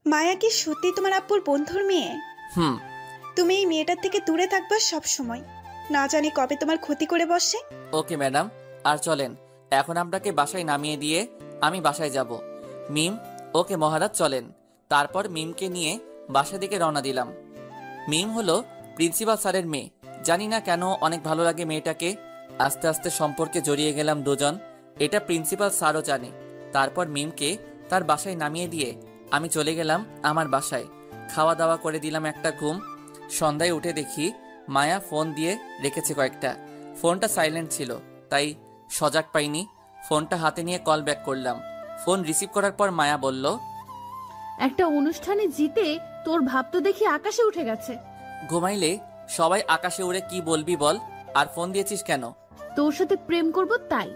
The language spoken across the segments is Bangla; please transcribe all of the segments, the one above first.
মায়া কি সত্যি তোমার আব্বুর বন্ধুর মেয়ে? হুম। তুমি এই মেয়েটার থেকে দূরে থাকবা সব সময়, না জানি কবে তোমার ক্ষতি করে বসে। ওকে ম্যাডাম, আর চলেন এখন আপনাকে বাসায় নামিয়ে দিয়ে আমি বাসায় যাব। মিম, ওকে মহারাজ চলেন। তারপর মিমকে নিয়ে বাসা দিকে রওনা দিলাম। মিম হলো প্রিন্সিপাল স্যারের মেয়ে। জানি না কেন অনেক ভালো লাগে মেয়েটাকে। আস্তে আস্তে সম্পর্কে জড়িয়ে গেলাম দুজন, এটা প্রিন্সিপাল স্যারও জানে। তারপর মিমকে তার বাসায় নামিয়ে দিয়ে আমি চলে গেলাম আমার বাসায়। খাওয়া দাওয়া করে দিলাম একটা ঘুম। সন্ধ্যায় উঠে দেখি মায়া ফোন দিয়ে রেখেছে কয়েকটা। ফোনটা সাইলেন্ট ছিল, তাই সজাগ পাইনি। ফোনটা হাতে নিয়ে কল ব্যাক করলাম। ফোন রিসিভ করার পর মায়া বলল, একটা অনুষ্ঠানে জিতে তোর ভাব তো দেখি আকাশে উঠে গেছে। ঘুমাইলে সবাই আকাশে উড়ে কি বলবি বল, আর ফোন দিয়েছিস কেন? তোর সাথে প্রেম করব তাই।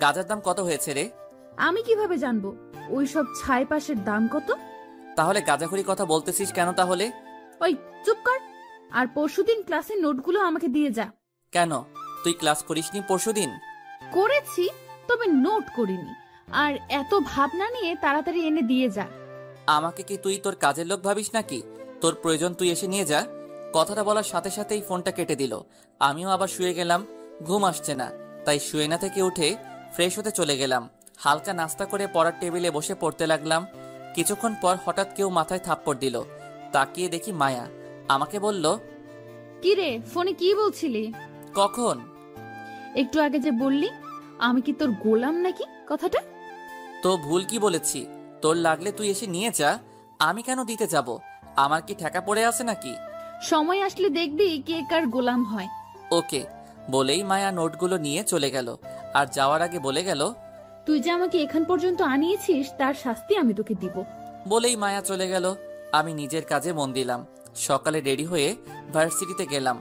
গাজার দাম কত হয়েছে রে? আমি কিভাবে জানবো ওই সব ছাই পাশের দাম কত? তাহলে গাজাখুরি কথা বলতেছিস কেন তাহলে? ওই চুপ কর। আর পরশুদিন ক্লাসের নোটগুলো আমাকে দিয়ে যা। কেন, তুই ক্লাস করিসনি পরশুদিন? করেছি, তবে নোট করিনি। আর এত ভাবনা নিয়ে তাড়াতাড়ি এনে দিয়ে যা। আমাকে কি তুই তোর কাজের লোক ভাবিস নাকি? তোর প্রয়োজন তুই এসে নিয়ে যা। কথাটা বলার সাথে সাথেই ফোনটা কেটে দিল। আমিও আবার শুয়ে গেলাম। ঘুম আসছে না, তাই শুয়ে না থেকে উঠে ফ্রেশ হতে চলে গেলাম। হালকা নাস্তা করে পড়ার টেবিলে বসে পড়তে লাগলাম। কিছুক্ষণ পর হঠাৎ কেউ মাথায় থাপ্পড় দিল। তাকিয়ে দেখি মায়া। আমাকে বলল, কি রে, ফোনে কি বলছিলি? কখন? একটু আগে যে বললি আমি কি তোর গোলাম নাকি, কথাটা? তো ভুল কি বলেছি? তোর লাগলে তুই এসে নিয়ে যা, আমি কেন দিতে যাব? আমার কি ঠেকা পড়ে আছে নাকি? সময় আসলে দেখবি কে কার গোলাম হয়। ওকে বলেই মায়া নোটগুলো নিয়ে চলে গেল। আর যাওয়ার আগে বলে গেল, তুই যে আমাকে এখান পর্যন্ত আনিয়েছিস তার শাস্তি আমি তোকে দিব। বলেই মায়া চলে গেল। আমি নিজের কাজে মন দিলাম। সকালে রেডি হয়ে ভার্সিটিতে গেলাম।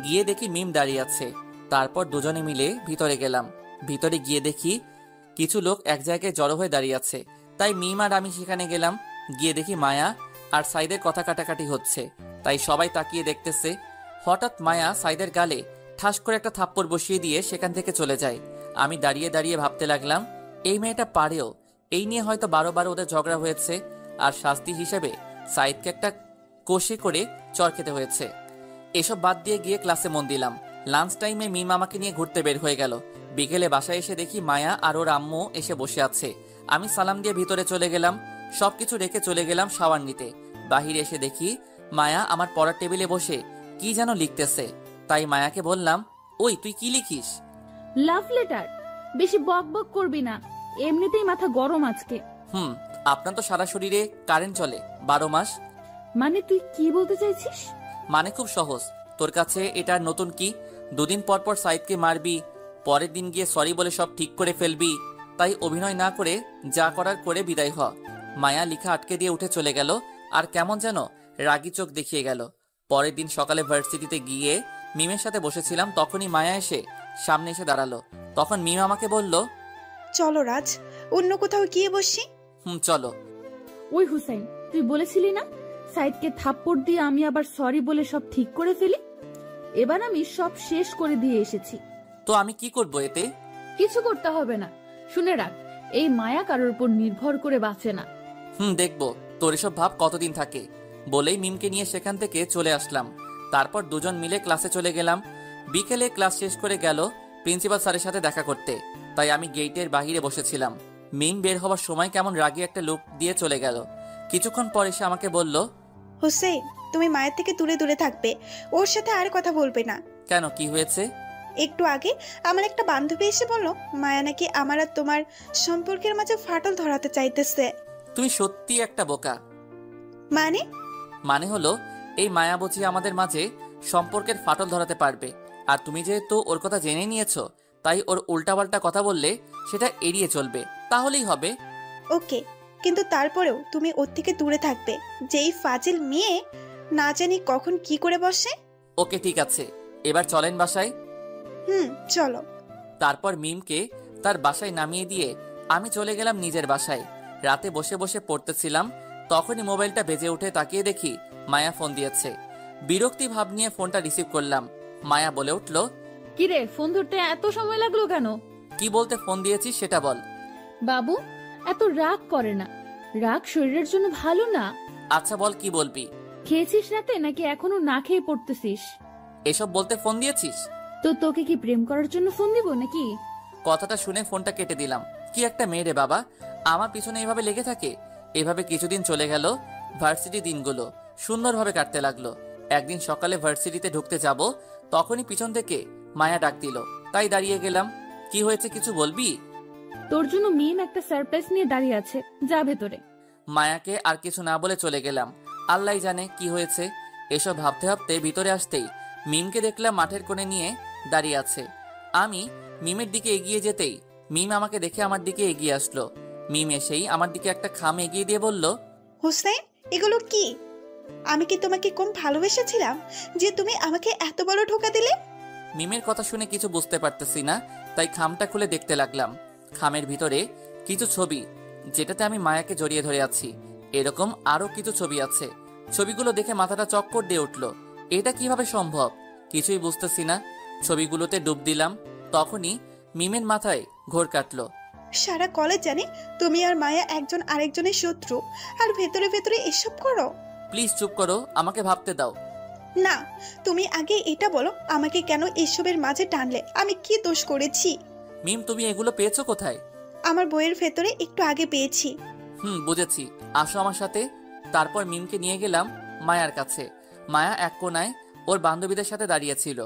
গিয়ে দেখি মিম দাঁড়িয়ে আছে। তারপর দুজনে মিলে ভিতরে গেলাম। ভিতরে গিয়ে দেখি কিছু লোক এক জায়গায় জড়ো হয়ে দাঁড়িয়ে আছে, তাই মিম আর আমি সেখানে গেলাম। গিয়ে দেখি মায়া আর সাইদের কথা কাটাকাটি হচ্ছে, তাই সবাই তাকিয়ে দেখতেছে। হঠাৎ মায়া সাইদের গালে ঠাস করে একটা থাপ্পড় বসিয়ে দিয়ে সেখান থেকে চলে যায়। আমি দাঁড়িয়ে দাঁড়িয়ে ভাবতে লাগলাম, এই মেয়েটা পারেও। এই নিয়ে হয়তো 12 ওদের ঝগড়া হয়েছে, আর শাস্তি হিসেবে সাইদকে একটা কষে করে চর খেতে হয়েছে। এসব বাদ দিয়ে গিয়ে ক্লাসে মন দিলাম। লাঞ্চ টাইমে মিম আমাকে নিয়ে ঘুরতে বের হয়ে গেল। বিকেলে বাসায় এসে দেখি মায়া আর ওর আম্মু এসে বসে আছে। আমি সালাম দিয়ে ভিতরে চলে গেলাম। সবকিছু রেখে চলে গেলাম শাওয়ার নিতে। বাহিরে এসে দেখি মায়া আমার পড়ার টেবিলে বসে কি যেন লিখতেছে। তাই মায়াকে বললাম, ওই তুই কি লিখিস? Love letter. বেশি বক বক করবি না, এমনিতেই মাথা গরম আজকে। আপনার তো সারা শরীরে কারেন্ট চলে 12 মাস। মানে তুই কি বলতে চাইছিস? মানে খুব সহজ, তোর কাছে এটা নতুন কি? দুদিন পর পর সাইদকে মারবি, পরের দিন গিয়ে সরি বলে সব ঠিক করে ফেলবি। তাই অভিনয় না করে যা করার করে বিদায় হ। মায়া লিখা আটকে দিয়ে উঠে চলে গেল আর কেমন যেন রাগী চোখ দেখিয়ে গেল। পরের দিন সকালে ভার্সিটিতে গিয়ে মিমের সাথে বসেছিলাম, তখনই মায়া এসে সামনে এসে দাঁড়ালো। তখন মিম আমাকে বলল, চলো রাজ, অন্য কোথাও গিয়ে বসি। চলো। ওই হুসাইন, তুই বলেছিলি না সাইদকে থাপ্পড় দিয়ে আমি আবার সরি বলে সব ঠিক করে ফেলি? এবার আমি সব শেষ করে দিয়ে এসেছি। তো আমি কি করব এতে? কিছু করতে হবে না। শুনে রাখ, এই মায়া কারোর উপর নির্ভর করে বাঁচে না। দেখবো তোর এসব ভাব কতদিন থাকে। বলেই মিমকে নিয়ে সেখান থেকে চলে আসলাম। তারপর দুজন মিলে ক্লাসে চলে গেলাম। বিকেলে ক্লাস শেষ করে গেল প্রিন্সিপাল স্যারের সাথে দেখা করতে, তাই আমি গেটের বাহিরে বসেছিলাম। মিম বের হওয়ার সময় কেমন রাগী একটা লুক দিয়ে চলে গেল। কিছুক্ষণ পর এসে আমাকে বলল, হোসেন, তুমি মায়ের থেকে দূরে দূরে থাকবে, ওর সাথে আর কথা বলবে না। কেন, কি হয়েছে? একটু আগে আমার একটা বান্ধবী এসে বলল মায়া নাকি আমার আর তোমার সম্পর্কের মাঝে ফাটল ধরাতে চাইতেছে। তুমি সত্যি একটা বোকা। মানে? মানে হলো এই মায়া বুঝি আমাদের মাঝে সম্পর্কের ফাটল ধরাতে পারবে। আর তুমি যেহেতু ওর কথা জেনে নিয়েছো, তাই ওর উল্টাপাল্টা কথা বললে সেটা এড়িয়ে চলবে, তাহলেই হবে। ওকে, কিন্তু তারপরেও তুমি ওর থেকে দূরে থাকবে। যেই ফাজিল মেয়ে না জানি কখন কি করে বসে। ওকে ঠিক আছে, এবার চলেন বাসায়। চলো। তারপর মিমকে তার বাসায় নামিয়ে দিয়ে আমি চলে গেলাম নিজের বাসায়। রাতে বসে বসে পড়তেছিলাম, তখনই মোবাইলটা বেজে উঠে তাকিয়ে দেখি মায়া ফোন দিয়েছে। বিরক্তি ভাব নিয়ে ফোনটা রিসিভ করলাম। মায়া বলে উঠল, কিরে, ফোন ধরতে এত সময় লাগলো কেন? কি বলতে ফোন দিয়েছিস সেটা বল। বাবু, এত রাগ করে না। রাগ শরীরের জন্য ভালো না। আচ্ছা বল, কি বলবি? খেয়েছিস রাতে নাকি এখনো না খেয়ে পড়তেছিস? এসব বলতে ফোন দিয়েছিস? তো তোকে কি প্রেম করার জন্য ফোন দিব নাকি? কথাটা শুনে ফোনটা কেটে দিলাম। কি একটা মেয়ে রে বাবা, আমার পিছনে এভাবে লেগে থাকে। এভাবে কিছুদিন চলে গেল। ভার্সিটি দিনগুলো সুন্দরভাবে কাটতে লাগলো। একদিন সকালে ভার্সিটিতে ঢুকতে যাব, তখনই পিছন থেকে মায়া ডাক দিল। তাই দাঁড়িয়ে গেলাম। কি হয়েছে, কিছু বলবি? তোর জন্য মিম একটা সারপ্রাইজ নিয়ে দাঁড়িয়ে আছে, যা ভেতরে। মায়াকে আর কিছু না বলে চলে গেলাম। আল্লাহ জানে কি হয়েছে। এসব ভাবতে ভাবতে ভিতরে আসতেই মিমকে দেখলাম মাঠের কোণে নিয়ে দাঁড়িয়ে আছে। আমি মিমের দিকে এগিয়ে যেতেই মিম আমাকে দেখে আমার দিকে এগিয়ে আসলো। মিম এসেই আমার দিকে একটা খাম এগিয়ে দিয়ে বলল, হোসেন, এগুলো কি? আমি কি তোমাকে কম ভালোবেসেছিলাম যে তুমি আমাকে এত বড় ধোঁকা দিলে? মিমের কথা শুনে কিছু বুঝতে পারতেছি না, তাই খামটা খুলে দেখতে লাগলাম। খামের ভিতরে কিছু ছবি, যেটাতে আমি মায়াকে জড়িয়ে ধরে আছি। এরকম আরো কিছু ছবি আছে। ছবিগুলো দেখে মাথাটা চক্কর দিয়ে উঠল। এটা কিভাবে সম্ভব কিছুই বুঝতেছি না। ছবিগুলোতে ডুব দিলাম। তখনই মিমের মাথায় ঘোর কাটলো। সারা কলেজ জানে তুমি আর মায়া একজন আরেকজনের শত্রু, আর ভেতরে ভেতরে এসব করো। প্লিজ চুপ করো, আমাকে ভাবতে দাও। না, তুমি আগে এটা বলো, আমাকে কেন এসবের মাঝে টানলে? আমি কি দোষ করেছি? মিম, তুমি এগুলো পেয়েছো কোথায়? আমার বইয়ের ভেতরে একটু আগে পেয়েছি। বুঝেছি, আসো আমার সাথে। তারপর মিমকে নিয়ে গেলাম মায়ার কাছে। মায়া এক কোনায় ওর বান্ধবীদের সাথে দাঁড়িয়েছিল।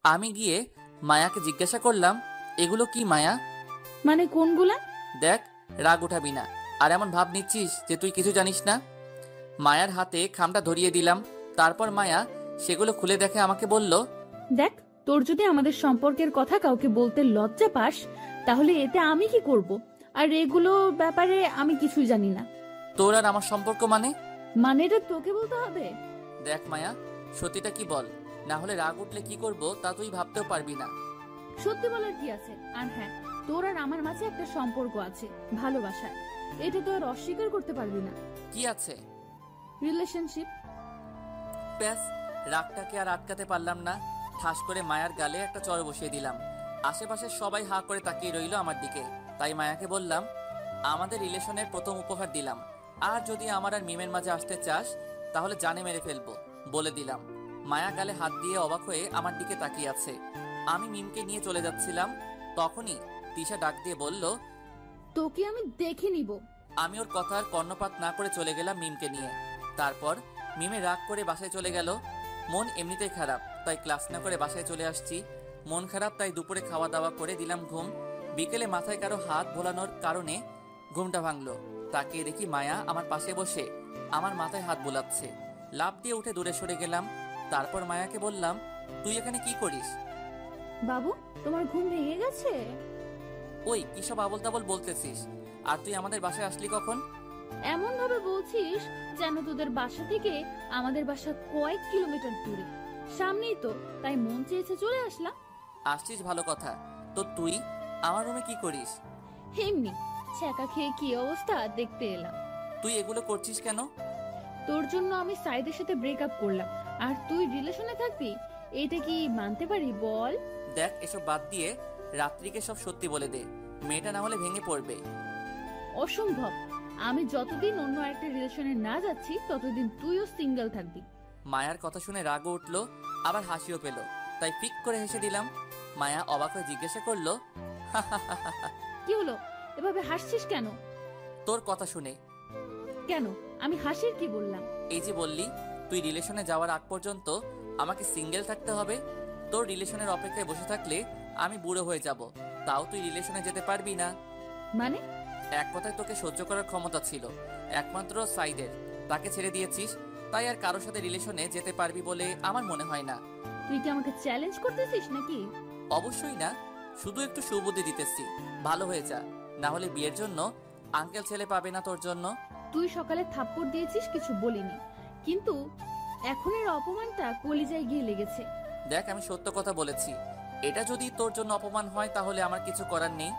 আমি গিয়ে মায়াকে জিজ্ঞাসা করলাম, এগুলো কি মায়া? মানে কোনগুলা? দেখ, রাগ উঠাবি না। আর এমন ভাব নিচ্ছিস যে তুই কিছু জানিস না। মায়ার হাতে খামটা ধরিয়ে দিলাম। তারপর মায়া সেগুলো খুলে দেখে আমাকে বলল, দেখ, তোর যদি আমাদের সম্পর্কের কথা কাউকে বলতে লজ্জা পাস, তাহলে এতে আমি কি করব? আর এগুলো ব্যাপারে আমি কিছুই জানি না। তোর আর আমার সম্পর্ক মানে? মানে এটা তোকে বলতে হবে? দেখ মায়া, সত্যিটা কি বল, না হলে রাগ উঠলে কি করব তা তুই ভাবতেও পারবি না। সত্যি বলার কি আছে? আর হ্যাঁ, তোর আর আমার মাঝে একটা সম্পর্ক আছে, ভালোবাসা। এটা তো আর অস্বীকার করতে পারবি না। কি আছে? রিলেশনশিপ। ব্যাস, রাগটাকে আর আটকাতে পারলাম না। ঠাস করে মায়ার গালে একটা চড় বসিয়ে দিলাম। আশেপাশে সবাই হাঁ করে তাকিয়ে রইল আমার দিকে। তাই মায়াকে বললাম, আমাদের রিলেশনের প্রথম উপহার দিলাম। আর যদি আমার আর মিমের মাঝে আসতে চাস তাহলে জানে মেরে ফেলবো, বলে দিলাম। মায়া গালে হাত দিয়ে অবাক হয়ে আমার দিকে তাকিয়ে আছে। আমি মিমকে নিয়ে চলে যাচ্ছিলাম, তখনই তিশা ডাক দিয়ে বলল, তোকে আমি দেখে নিব। আমি ওর কথার কর্ণপাত না করে চলে গেলাম মিমকে নিয়ে। তারপর মিমে রাগ করে বাসায় চলে গেল। মন এমনিতেই খারাপ, তাই ক্লাস না করে বাসায় চলে আসছি। মন খারাপ, তাই দুপুরে খাওয়া দাওয়া করে দিলাম ঘুম। বিকেলে মাথায় কারো হাত বোলানোর কারণে ঘুমটা ভাঙলো। তাকিয়ে দেখি মায়া আমার পাশে বসে আমার মাথায় হাত বোলাচ্ছে। লাফ দিয়ে উঠে দূরে সরে গেলাম। তারপর মায়াকে বললাম, তুই এখানে কি করিস? বাবু, তোমার ঘুম ভেঙে গেছে? ওই কি সব আবল তাবল বলতেছিস? আর তুই আমাদের বাসায় আসলি কখন? এমন ভাবে বলছিস যেন তোদের বাসা থেকে আমাদের বাসা কয়েক কিলোমিটার দূরে, সামনেই তো, তাই মন চেয়েছে চলে আসলাম। আসছিস ভালো কথা, তো তুই আমার রুমে কি করিস? এমনি ছ্যাঁকা খেয়ে কি অবস্থা দেখতে এলাম। তুই এগুলো করছিস কেন? তোর জন্য আমি সাইদের সাথে ব্রেকআপ করলাম, আর তুই রিলেশনে থাকবি? এটা কি মানতে পারি বল? দেখ, এসব বাদ দিয়ে রাত্রিকে সব সত্যি বলে দে, মেয়েটা না হলে ভেঙে পড়বে। অসম্ভব। আমি যতদিন অন্য একটা রিলেশনে না যাচ্ছি ততদিন তুইও সিঙ্গেল থাকবি। মায়ার কথা শুনে রাগও উঠলো, আবার হাসিও পেল, তাই ফিক করে হেসে দিলাম। মায়া অবাক হয়ে জিজ্ঞাসা করলো, কি হলো, এভাবে হাসছিস কেন? তোর কথা শুনে। কেন, আমি হাসির কি বললাম? এই যে বললি তুই রিলেশনে যাওয়ার আগ পর্যন্ত আমাকে সিঙ্গেল থাকতে হবে। তোর রিলেশনের অপেক্ষায় বসে থাকলে আমি বুড়ো হয়ে যাব, তাও তুই রিলেশনে যেতে পারবি না। মানে? এক কথায় তোকে সহ্য করার ক্ষমতা ছিল একমাত্র সাইদের, তাকে ছেড়ে দিয়েছিস, তাই আর কারোর সাথে রিলেশনে যেতে পারবি বলে আমার মনে হয় না। তুই কি আমাকে চ্যালেঞ্জ করতেছিস নাকি? অবশ্যই না, শুধু একটু সুবুদ্ধি দিতেছি, ভালো হয়ে যা, না হলে বিয়ের জন্য আঙ্কেল ছেলে পাবে না তোর জন্য। তুই সকালে থাপ্পড় দিয়েছিস, কিছু বলিনি, কিন্তু এখনের অপমানটা কলিজায় গিয়ে লেগেছে। দেখ, আমি সত্য কথা বলেছি, এটা যদি তোর জন্য অপমান হয় তাহলে আমার কিছু করার নেই।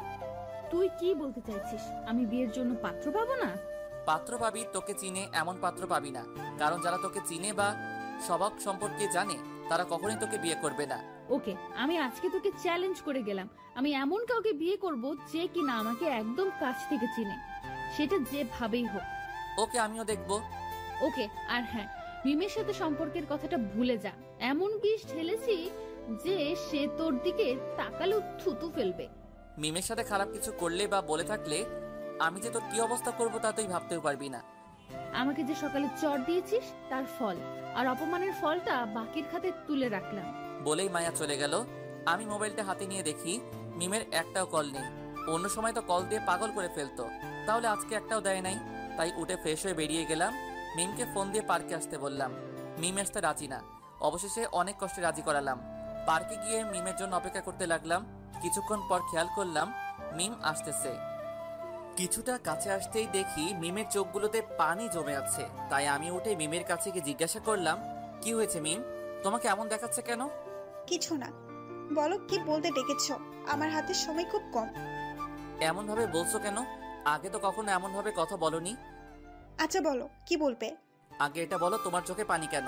তুই কি বলতে চাইছিস? আমি বিয়ের জন্য পাত্র পাবো না? পাত্র পাবি, তোকে চিনে এমন পাত্র পাবি না, কারণ যারা তোকে চিনে বা স্বভাব সম্পর্কে জানে তারা কখনোই তোকে বিয়ে করবে না। ওকে, আমি আজকে তোকে চ্যালেঞ্জ করে গেলাম, আমি এমন কাউকে বিয়ে করব যে কিনা আমাকে একদম কাছ থেকে চিনে, সেটা যেভাবেই হোক। ওকে, আমিও দেখবো। ওকে। আর হ্যাঁ, মিমের সাথে সম্পর্কের কথাটা ভুলে যা। এমন বিষ ঢেলেছি যে সে তোর দিকে তাকালেও থুতু ফেলবে। মিমের সাথে খারাপ কিছু করলে বা বলে থাকলে আমি যে তোর কি অবস্থা করবো তা তুই ভাবতেও পারবি না। আমাকে যে সকালে চড় দিয়েছিস তার ফল, আর অপমানের ফলটা বাকির খাতে তুলে রাখলাম। বলেই মায়া চলে গেল। আমি মোবাইলটা হাতে নিয়ে দেখি মিমের একটাও কল নেই। অন্য সময় তো কল দিয়ে পাগল করে ফেলতো, তাহলে আজকে একটাও দেয় নাই। তাই উঠে ফ্রেশ হয়ে বেরিয়ে গেলাম। মিমকে ফোন দিয়ে পার্কে আসতে বললাম। মিম আসতে রাজি না। অবশেষে অনেক কষ্টে রাজি করালাম। পার্কে গিয়ে মিমের জন্য অপেক্ষা করতে লাগলাম। কিছুক্ষণ পর খেয়াল করলাম মিম আসতেছে। কিছুটা কাছে আসতেই দেখি মিমের চোখগুলোতে পানি জমে আছে। তাই আমি উঠে মিমের কাছে গিয়ে জিজ্ঞাসা করলাম, কি হয়েছে মিম, তোমাকে এমন দেখাচ্ছে কেন? কিছু না, বলো কি বলতে ডেকেছ? আমার হাতে সময় খুব কম। এমন ভাবে বলছো কেন? আগে তো কখনো এমন ভাবে কথা বলনি। আচ্ছা বলো কি বলবে। আগে এটা বলো, তোমার চোখে পানি কেন?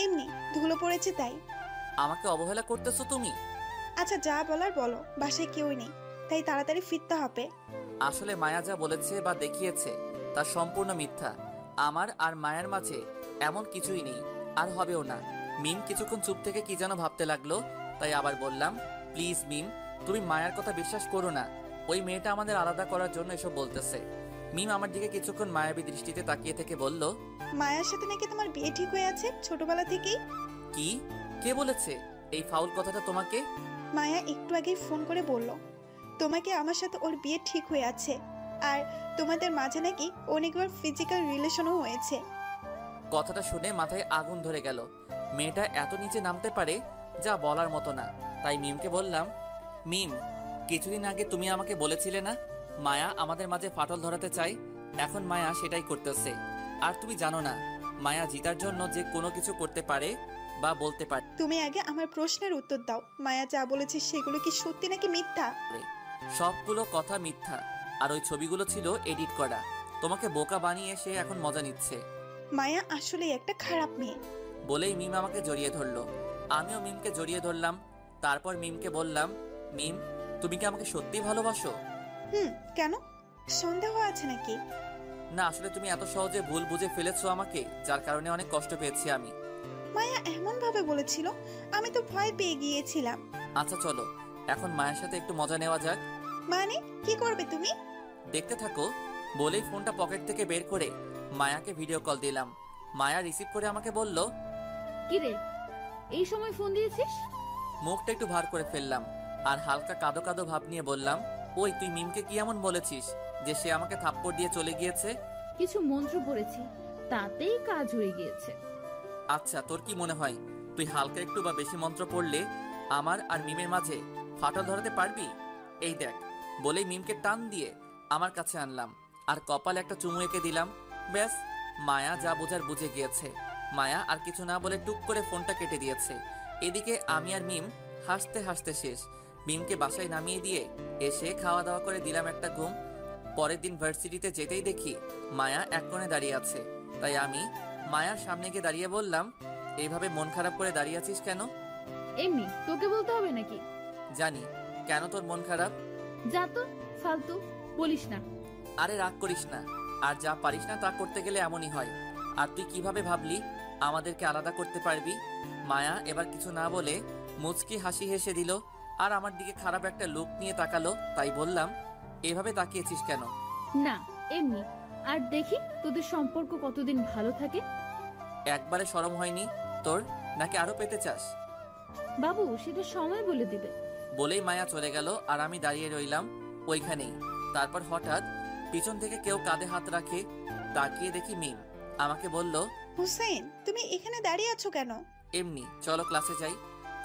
এমনি ধুলো পড়েছে তাই। আমাকে অবহেলা করতেছো তুমি? আচ্ছা যা বলার বলো, বাসায় কেউই নেই তাই তাড়াতাড়ি ফিরতে হবে। আসলে মায়া যা বলেছে বা দেখিয়েছে তা সম্পূর্ণ মিথ্যা। আমার আর মায়ার মাঝে এমন কিছুই নেই, আর হবেও না। মিম কিছুক্ষণ চুপ থেকে কি যেন ভাবতে লাগলো, তাই আবার বললাম, প্লিজ মিম, তুমি মায়ার কথা বিশ্বাস করো না। ওই মেয়েটা আমাদের আলাদা করার জন্য এসব বলতেছে। মিম আমার দিকে কিছুক্ষণ মায়াবী দৃষ্টিতে তাকিয়ে থেকে বলল, মায়ার সাথে নাকি তোমার বিয়ে ঠিক হয়ে আছে ছোটবেলা থেকেই। কি? কে বলেছে এই ফাউল কথাটা তোমাকে? মায়া একটু আগেই ফোন করে বলল তোমাকে আমার সাথে ওর বিয়ে ঠিক হয়ে আছে, আর তোমাদের মাঝে নাকি অনেকবার ফিজিক্যাল রিলেশনও হয়েছে। কথাটা শুনে মাথায় আগুন ধরে গেল। মেয়েটা এত নিচে নামতে পারে যা বলার মতো না। তাই মিমকে বললাম, মিম, কিছুদিন আগে তুমি আমাকে বলেছিলে না মায়া আমাদের মাঝে ফাটল ধরাতে চাই? এখন মায়া সেটাই করতেছে। আর তুমি জানো না মায়া জিতার জন্য যে কোনো কিছু করতে পারে বা বলতে পারে। তুমি আগে আমার প্রশ্নের উত্তর দাও, মায়া যা বলেছে সেগুলো কি সত্যি নাকি মিথ্যা? সবগুলো কথা মিথ্যা, আর ওই ছবিগুলো ছিল এডিট করা। তোমাকে বোকা বানিয়ে সে এখন মজা নিচ্ছে। মায়া আসলে একটা খারাপ মেয়ে। বলেই মিম আমাকে জড়িয়ে ধরলো। আমিও মিমকে জড়িয়ে ধরলাম। তারপর মিমকে বললাম, মিম, তুমি কি আমাকে সত্যিই ভালোবাসো? কেন, সন্দেহ আছে নাকি? না, আসলে তুমি এত সহজে ভুল বুঝে ফেলেছো আমাকে, যার কারণে অনেক কষ্ট পেয়েছি আমি। মায়া এমন ভাবে বলেছিল, আমি তো ভয় পেয়ে গিয়েছিলাম। আচ্ছা চলো এখন মায়ের সাথে একটু মজা নেওয়া যাক। মানে কি করবে তুমি? দেখতে থাকো। বলেই ফোনটা পকেট থেকে বের করে মায়াকে ভিডিও কল দিলাম। মায়া রিসিভ করে আমাকে বলল, কি রে, এই সময় ফোন দিয়েছিস? মুখটা একটু ভার করে ফেললাম আর হালকা কাদো কাদো ভাব নিয়ে বললাম, ওই তুই মিমকে কি এমন বলেছিস যে সে আমাকে থাপ্পড় দিয়ে চলে গিয়েছে? কিছু মন্ত্র পড়েছি, তাতেই কাজ হয়ে গিয়েছে। আচ্ছা, তোর কি মনে হয় তুই হালকা একটু বা বেশি মন্ত্র পড়লে আমার আর মিমের মাঝে ফাটল ধরাতে পারবি? এই দেখ। বলেই মিমকে টান দিয়ে আমার কাছে আনলাম আর কপালে একটা চুমু এঁকে দিলাম। ব্যাস, মায়া যা বোঝার বুঝে গিয়েছে। মায়া আর কিছু না বলে টুক করে ফোনটা কেটে দিয়েছে। এদিকে আমি আর মিম হাসতে হাসতে শেষ। মিমকে বাসায় নামিয়ে দিয়ে এসে খাওয়া দাওয়া করে দিলাম একটা ঘুম। পরের দিন ভার্সিটিতে যেতেই দেখি মায়া এক কোণে দাঁড়িয়ে আছে। তাই আমি মায়ার সামনে গিয়ে দাঁড়িয়ে বললাম, এইভাবে মন খারাপ করে দাঁড়িয়ে আছিস কেন? এমনি, তোকে বলতে হবে নাকি? জানি। কেন তোর মন খারাপ? যা তো, ফালতু বলিস না। আরে রাগ করিস না, আর যা পারিস না তা করতে গেলে এমনই হয়। আর তুই কিভাবে ভাবলি আমাদেরকে আলাদা করতে পারবি? মায়া এবার কিছু না বলে মুচকি হাসি হেসে দিল আর আমার দিকে খারাপ একটা লুক নিয়ে তাকালো। তাই বললাম, এভাবে তাকিয়েছিস কেন? না, এমনি। আর দেখি তোদের সম্পর্ক কতদিন ভালো থাকে। একবারে শরম হয়নি তোর, নাকি আরো পেতে চাস? বাবু, সেটা সময় বলে দিবে। বলেই মায়া চলে গেল আর আমি দাঁড়িয়ে রইলাম ওইখানেই। তারপর হঠাৎ পিছন থেকে কেউ কাঁধে হাত রাখে। তাকিয়ে দেখি মিম। আমাকে বলল, হুসেন তুমি এখানে দাঁড়িয়ে আছো কেন? এমনি, চলো ক্লাসে যাই।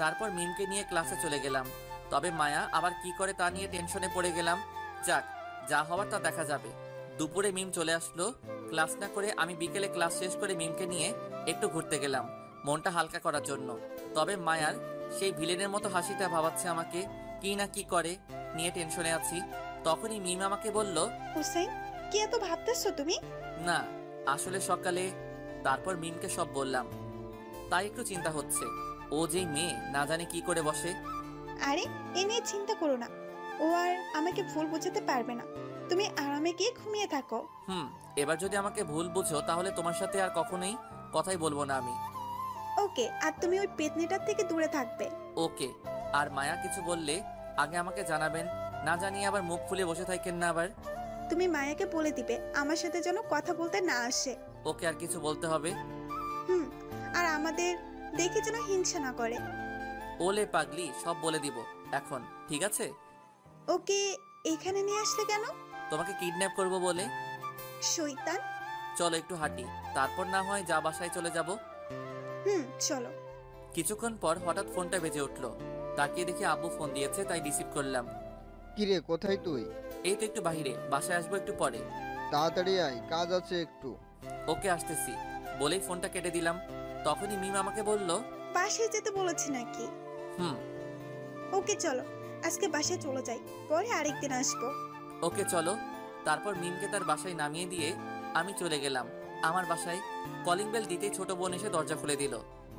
তারপর মিমকে নিয়ে ক্লাসে চলে গেলাম। তবে মায়া আবার কি করে তা নিয়ে টেনশনে পড়ে গেলাম। যাক, যা হওয়ার তা দেখা যাবে। দুপুরে মিম চলে আসলো। ক্লাস না করে আমি বিকেলে ক্লাস শেষ করে মিমকে নিয়ে একটু ঘুরতে গেলাম মনটা হালকা করার জন্য। তবে মায়ার সেই ভিলেনের মতো হাসিটা ভাবাচ্ছে আমাকে, কি না কি করে নিয়ে টেনশনে আছি। তখনই মিম আমাকে বলল, হুসেন কি এত ভাবতেছো তুমি? না, আসলে সকালে। তারপর মিমকে সব বললাম। তাই একটু চিন্তা হচ্ছে, ও যেই মেয়ে না জানে কি করে বসে। আরে এ নিয়ে চিন্তা করো না, ও আর আমাকে ভুল বোঝাতে পারবে না। তুমি আরামে গিয়ে ঘুমিয়ে থাকো। এবার যদি আমাকে ভুল বুঝো তাহলে তোমার সাথে আর কখনোই কথাই বলবো না আমি। ওকে, আর তুমি ওই পেতনিটার থেকে দূরে থাকবে। ওকে। আর মায়া কিছু বললে আগে আমাকে জানাবেন, না জানিয়ে আবার মুখ ফুলে বসে থাকেন না আবার। তুমি মায়াকে বলে দিবে আমার সাথে যেন কথা বলতে না আসে। ওকে, আর কিছু বলতে হবে? আর আমাদের দেখে যেন হিংসা না করে। ওলে পাগলি, সব বলে দিব এখন, ঠিক আছে? ওকে এখানে নিয়ে আসলে কেন? তোমাকে কিডন্যাপ করব বলে। শয়তান। চলো একটু হাঁটি, তারপর না হয় যা বাসায় চলে যাব। চলো। কিছুক্ষণ পর হঠাৎ ফোনটা বেজে উঠলো। তাকিয়ে দেখি আব্বু ফোন দিয়েছে, তাই রিসিভ করলাম। কিরে, কোথায় তুই? এই তো একটু বাহিরে, বাসায় আসবো একটু পরে। তাড়াতাড়ি আয়, কাজ আছে একটু। ওকে, আসতেছি বলেই ফোনটা কেটে দিলাম। তখনই মিম আমাকে বলল, বাসায় যেতে বলেছি নাকি? ওকে চলো, আজকে বাসায় চলে যাই, পরে আরেকদিন আসবো। ওকে চলো। তারপর মিমকে তার বাসায় নামিয়ে দিয়ে আমি চলে গেলাম আমার বাসায়। কলিং বেল দিতেই ছোট বোন এসে দরজা খুলে দিল।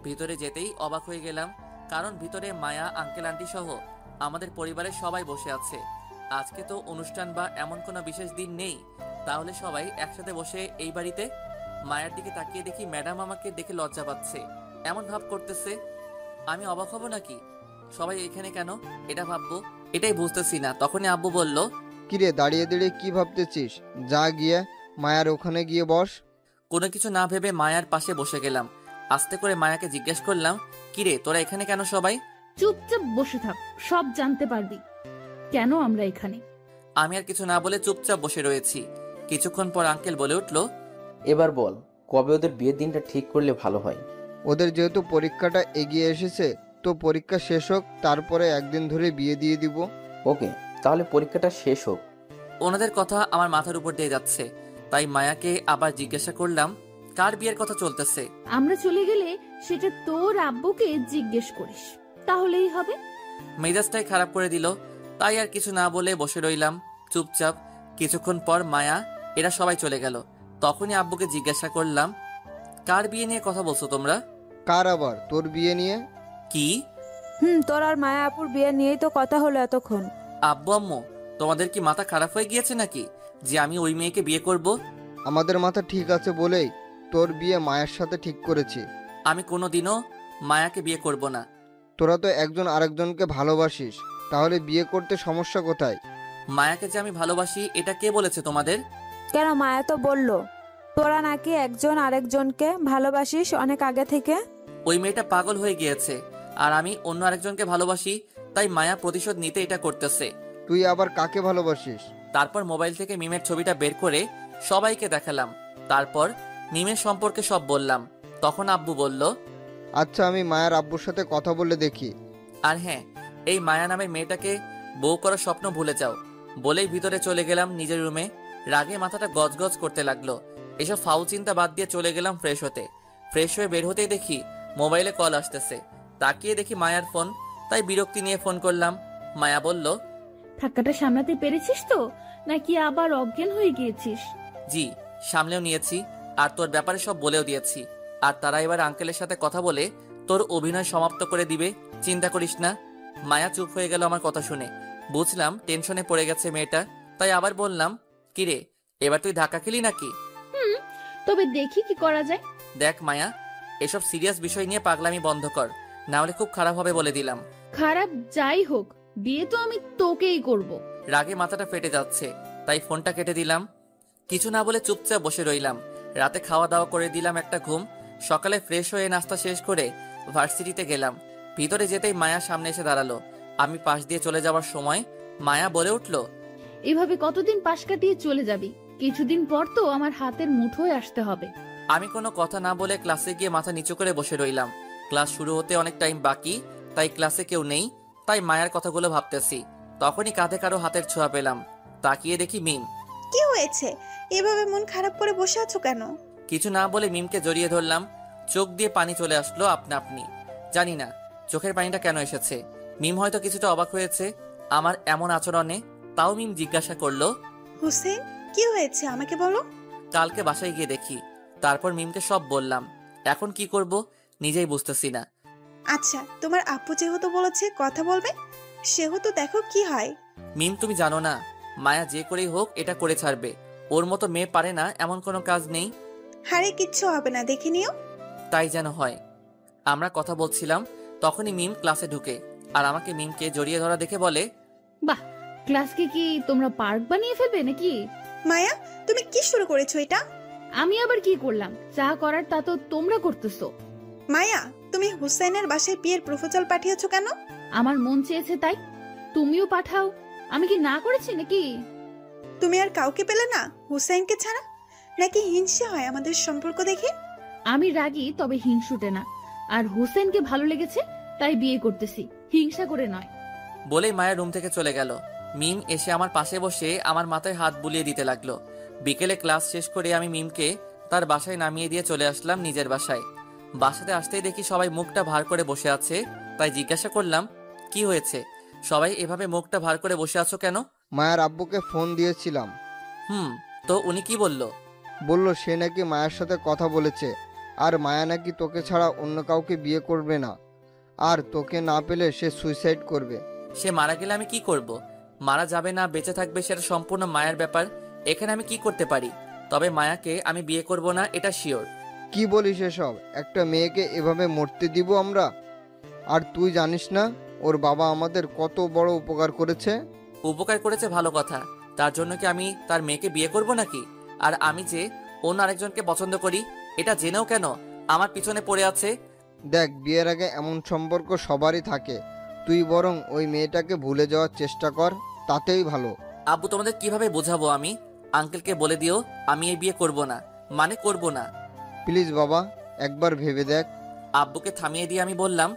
ভিতরে যেতেই অবাক হয়ে গেলাম, কারণ ভিতরে মায়া, আঙ্কেল, আন্টি সহ আমাদের পরিবারের সবাই বসে আছে। আজকে তো অনুষ্ঠান বা এমন কোনো বিশেষ দিন নেই, তাহলে সবাই একসাথে বসে এই বাড়িতে। মায়ের দিকে তাকিয়ে দেখি ম্যাডাম আমাকে দেখে লজ্জা পাচ্ছে, এমন ভাব করতেছে। আমি অবাক হব নাকি? সবাই এখানে কেন এটা ভাববো, এটাই বুঝতেছি না। তখনই আব্বু বলল, কিরে, দাঁড়িয়ে দাঁড়িয়ে কি ভাবতেছিস? যা গিয়ে মায়ার ওখানে গিয়ে বস। কোনো কিছু না ভেবে মায়ার পাশে বসে গেলাম। আস্তে করে মায়াকে জিজ্ঞেস করলাম, কিরে তোরা এখানে কেন সবাই? চুপচাপ বসে থাক, সব জানতে পারবি কেন আমরা এখানে। আমি আর কিছু না বলে চুপচাপ বসে রয়েছি। কিছুক্ষণ পর আঙ্কেল বলে উঠল, এবার বল, কবে ওদের বিয়ের দিনটা ঠিক করলে ভালো হয়? ওদের যেহেতু পরীক্ষাটা এগিয়ে এসেছে, তো পরীক্ষা শেষ হোক, তারপরে একদিন ধরে বিয়ে দিয়ে দিব। ওকে, তাহলে পরীক্ষাটা শেষ হোক। ওনাদের কথা আমার মাথার উপর দিয়ে যাচ্ছে, তাই মায়াকে আবার জিজ্ঞাসা করলাম, কার বিয়ের কথা চলতেছে? আমরা চলে গেলে সেটা তোর আব্বুকে জিজ্ঞেস করিস, তাহলেই হবে। মেজাজটাই খারাপ করে দিল, তাই আর কিছু না বলে বসে রইলাম চুপচাপ। কিছুক্ষণ পর মায়া এরা সবাই চলে গেল। তখনই আব্বুকে জিজ্ঞাসা করলাম, কার বিয়ে নিয়ে কথা বলছো তোমরা? কার আবার? তোর বিয়ে নিয়ে। কি? তোর আর মায়া আপুর বিয়ে নিয়েই তো কথা হলো এতক্ষণ। আব্বু আম্মু, তোমাদের কি মাথা খারাপ হয়ে গিয়েছে নাকি যে আমি ওই মেয়েকে বিয়ে করব? আমাদের মাথা ঠিক আছে বলেই তোর বিয়ে মায়ের সাথে ঠিক করেছি। আমি কোনোদিনও মায়াকে বিয়ে করব না। তোরা তো একজন আরেকজনকে ভালোবাসিস, তাহলে বিয়ে করতে সমস্যা কোথায়? মায়াকে যে আমি ভালোবাসি এটা কে বলেছে তোমাদের? কেন, মায়া তো বললো তোরা নাকি একজন আরেকজনকে ভালোবাসিস অনেক আগে থেকে। ওই মেয়েটা পাগল হয়ে গিয়েছে, আর আমি অন্য আরেকজনকে ভালোবাসি, তাই মায়া প্রতিশোধ নিতে এটা করতেছে। তুই আবার কাকে ভালোবাসিস? তারপর মোবাইল থেকে মিমের ছবিটা বের করে সবাইকে দেখালাম। তারপর মিমের সম্পর্কে সব বললাম। তখন আব্বু বলল, আচ্ছা, আমি মায়ের আব্বুর সাথে কথা বলে দেখি। আর হ্যাঁ, এই মায়া নামের মেয়েটাকে বউ করার স্বপ্ন ভুলে যাও। বলেই ভিতরে চলে গেলাম নিজের রুমে। রাগে মাথাটা গজগজ করতে লাগলো। এসব ফাউল চিন্তা বাদ দিয়ে চলে গেলাম ফ্রেশ হতে। ফ্রেশ হয়ে বের হতেই দেখি মোবাইলে কল আসতেছে। তাকিয়ে দেখি মায়ার ফোন, তাই বিরক্তি নিয়ে ফোন করলাম। মায়া বলল, ধাক্কাটা সামলাতে পেরেছিস তো, নাকি আবার অজ্ঞান হয়ে গিয়েছিস? জি, সামলেও নিয়েছি, আর তোর ব্যাপারে সব বলেও দিয়েছি। আর তারা এবার আঙ্কেলের সাথে কথা বলে তোর অভিনয় সমাপ্ত করে দিবে, চিন্তা করিস না। মায়া চুপ হয়ে গেল আমার কথা শুনে। বুঝলাম টেনশনে পড়ে গেছে মেয়েটা, তাই আবার বললাম, কিরে এবার তুই ধাক্কা খেলি নাকি? তবে দেখি কি করা যায়। দেখ মায়া, এসব সিরিয়াস বিষয় নিয়ে পাগলামি বন্ধ কর, না হলে খুব খারাপ হবে বলে দিলাম। খারাপ যাই হোক, বিয়ে তো আমি তোকেই করব। রাগে মাথাটা ফেটে যাচ্ছে, তাই ফোনটা কেটে দিলাম। কিছু না বলে চুপচাপ বসে রইলাম। রাতে খাওয়া দাওয়া করে দিলাম একটা ঘুম। সকালে ফ্রেশ হয়ে নাস্তা শেষ করে ভার্সিটিতে গেলাম। ভিতরে যেতেই মায়া সামনে এসে দাঁড়ালো। আমি পাশ দিয়ে চলে যাওয়ার সময় মায়া বলে উঠল, এভাবে কতদিন পাশ কাটিয়ে চলে যাবি? কিছুদিন পর তো আমার হাতের মুঠোয় আসতে হবে। আমি কোনো কথা না বলে ক্লাসে গিয়ে মাথা নিচু করে বসে রইলাম। ক্লাস শুরু হতে অনেক টাইম বাকি, তাই ক্লাসে কেউ নেই, তাই মায়ের কথাগুলো ভাবতেছি। তখনই কাঁধে কারো হাতের ছোঁয়া পেলাম। তাকিয়ে দেখি মিম। কি হয়েছে? এভাবে মন খারাপ করে বসে আছো কেন? কিছু না বলে মিমকে জড়িয়ে ধরলাম। চোখ দিয়ে পানি চলে আসলো আপনা আপনি। জানি না চোখের পানিটা কেন এসেছে। মিম হয়তো কিছুটা অবাক হয়েছে আমার এমন আচরণে, তাও মিম জিজ্ঞাসা করলো, হুসেন, কি হয়েছে আমাকে বলো। কালকে বাসায় গিয়ে দেখি। তারপর মিমকে সব বললাম। এখন কি করব নিজেই বুঝতেছি না। আচ্ছা, তোমার আপু যেহেতু বলেছে কথা বলবে, সেহেতু দেখো কি হয়। মিম তুমি জানো না মায়া যে করেই হোক এটা করে ছাড়বে। ওর মতো মেয়ে পারে না এমন কোনো কাজ নেই। হারে কিচ্ছু হবে না, দেখে নিও। তাই যেন হয়। আমরা কথা বলছিলাম, তখনই মিম ক্লাসে ঢুকে আর আমাকে মিমকে জড়িয়ে ধরা দেখে বলে, বাহ, ক্লাসকে কি তোমরা পার্ক বানিয়ে ফেলবে নাকি? মায়া, তুমি কি শুরু করেছো এটা? আমি আবার কি করলাম? যা করার তা তো তোমরা করতেছো। মায়া, তুমি হুসাইনের বাসায় বিয়ের প্রপোজাল পাঠিয়েছো কেন? আমার মন চেয়েছে তাই। তুমিও পাঠাও। আমি কি না করেছি নাকি? তুমি আর কাউকে পেলে না হুসাইনকে ছাড়া? নাকি হিংসে হয় আমাদের সম্পর্ক দেখে? আমি রাগী, তবে হিংসুটে না। আর হোসেনকে ভালো লেগেছে তাই বিয়ে করতেছি, হিংসা করে নয়। বলেই মায়া রুম থেকে চলে গেল। মিম এসে আমার পাশে বসে আমার মাথায় হাত বুলিয়ে দিতে লাগলো। বিকেলে ক্লাস শেষ করে আমি মিমকে তার বাসায় নামিয়ে দিয়ে চলে আসলাম নিজের বাসায়। বাসাতে আসতেই দেখি সবাই মুখটা ভার করে বসে আছে, তাই জিজ্ঞাসা করলাম, কি হয়েছে? সবাই এভাবে মুখটা ভার করে বসে আছো কেন? মায়ের আব্বুকে ফোন দিয়েছিলাম। তো উনি কি বলল? বলল সে নাকি মায়ের সাথে কথা বলেছে, আর মায়া নাকি তোকে ছাড়া অন্য কাউকে বিয়ে করবে না, আর তোকে না পেলে সে সুইসাইড করবে। সে মারা গেলে আমি কি করব? মারা যাবে না বেঁচে থাকবে সেটা সম্পূর্ণ মায়ের ব্যাপার। এখানে আমি কি করতে পারি? তবে মায়াকে আমি বিয়ে করব না, এটা শিওর। কি বলিস এসব? একটা মেয়েকে এভাবে মরতে দিব আমরা? আর তুই জানিস না ওর বাবা আমাদের কত বড় উপকার করেছে? উপকার করেছে ভালো কথা, তার জন্য কি আমি তার মেয়েকে বিয়ে করব নাকি? আর আমি যে অন্য আরেকজনকে পছন্দ করি এটা জেনেও কেন আমার পিছনে পড়ে আছে? দেখ, বিয়ের আগে এমন সম্পর্ক সবারই থাকে। তুই বরং ওই মেয়েটাকে ভুলে যাওয়ার চেষ্টা কর, তাতেই ভালো। আব্বু, তোমাদের কিভাবে বোঝাবো আমি? আঙ্কেলকে বলে দিও আমি এই বিয়ে করব না, মানে করব না। প্লিজ বাবা, একবার ভেবে দেখ। আব্বুকে থামিয়ে দিয়ে আমি বললাম,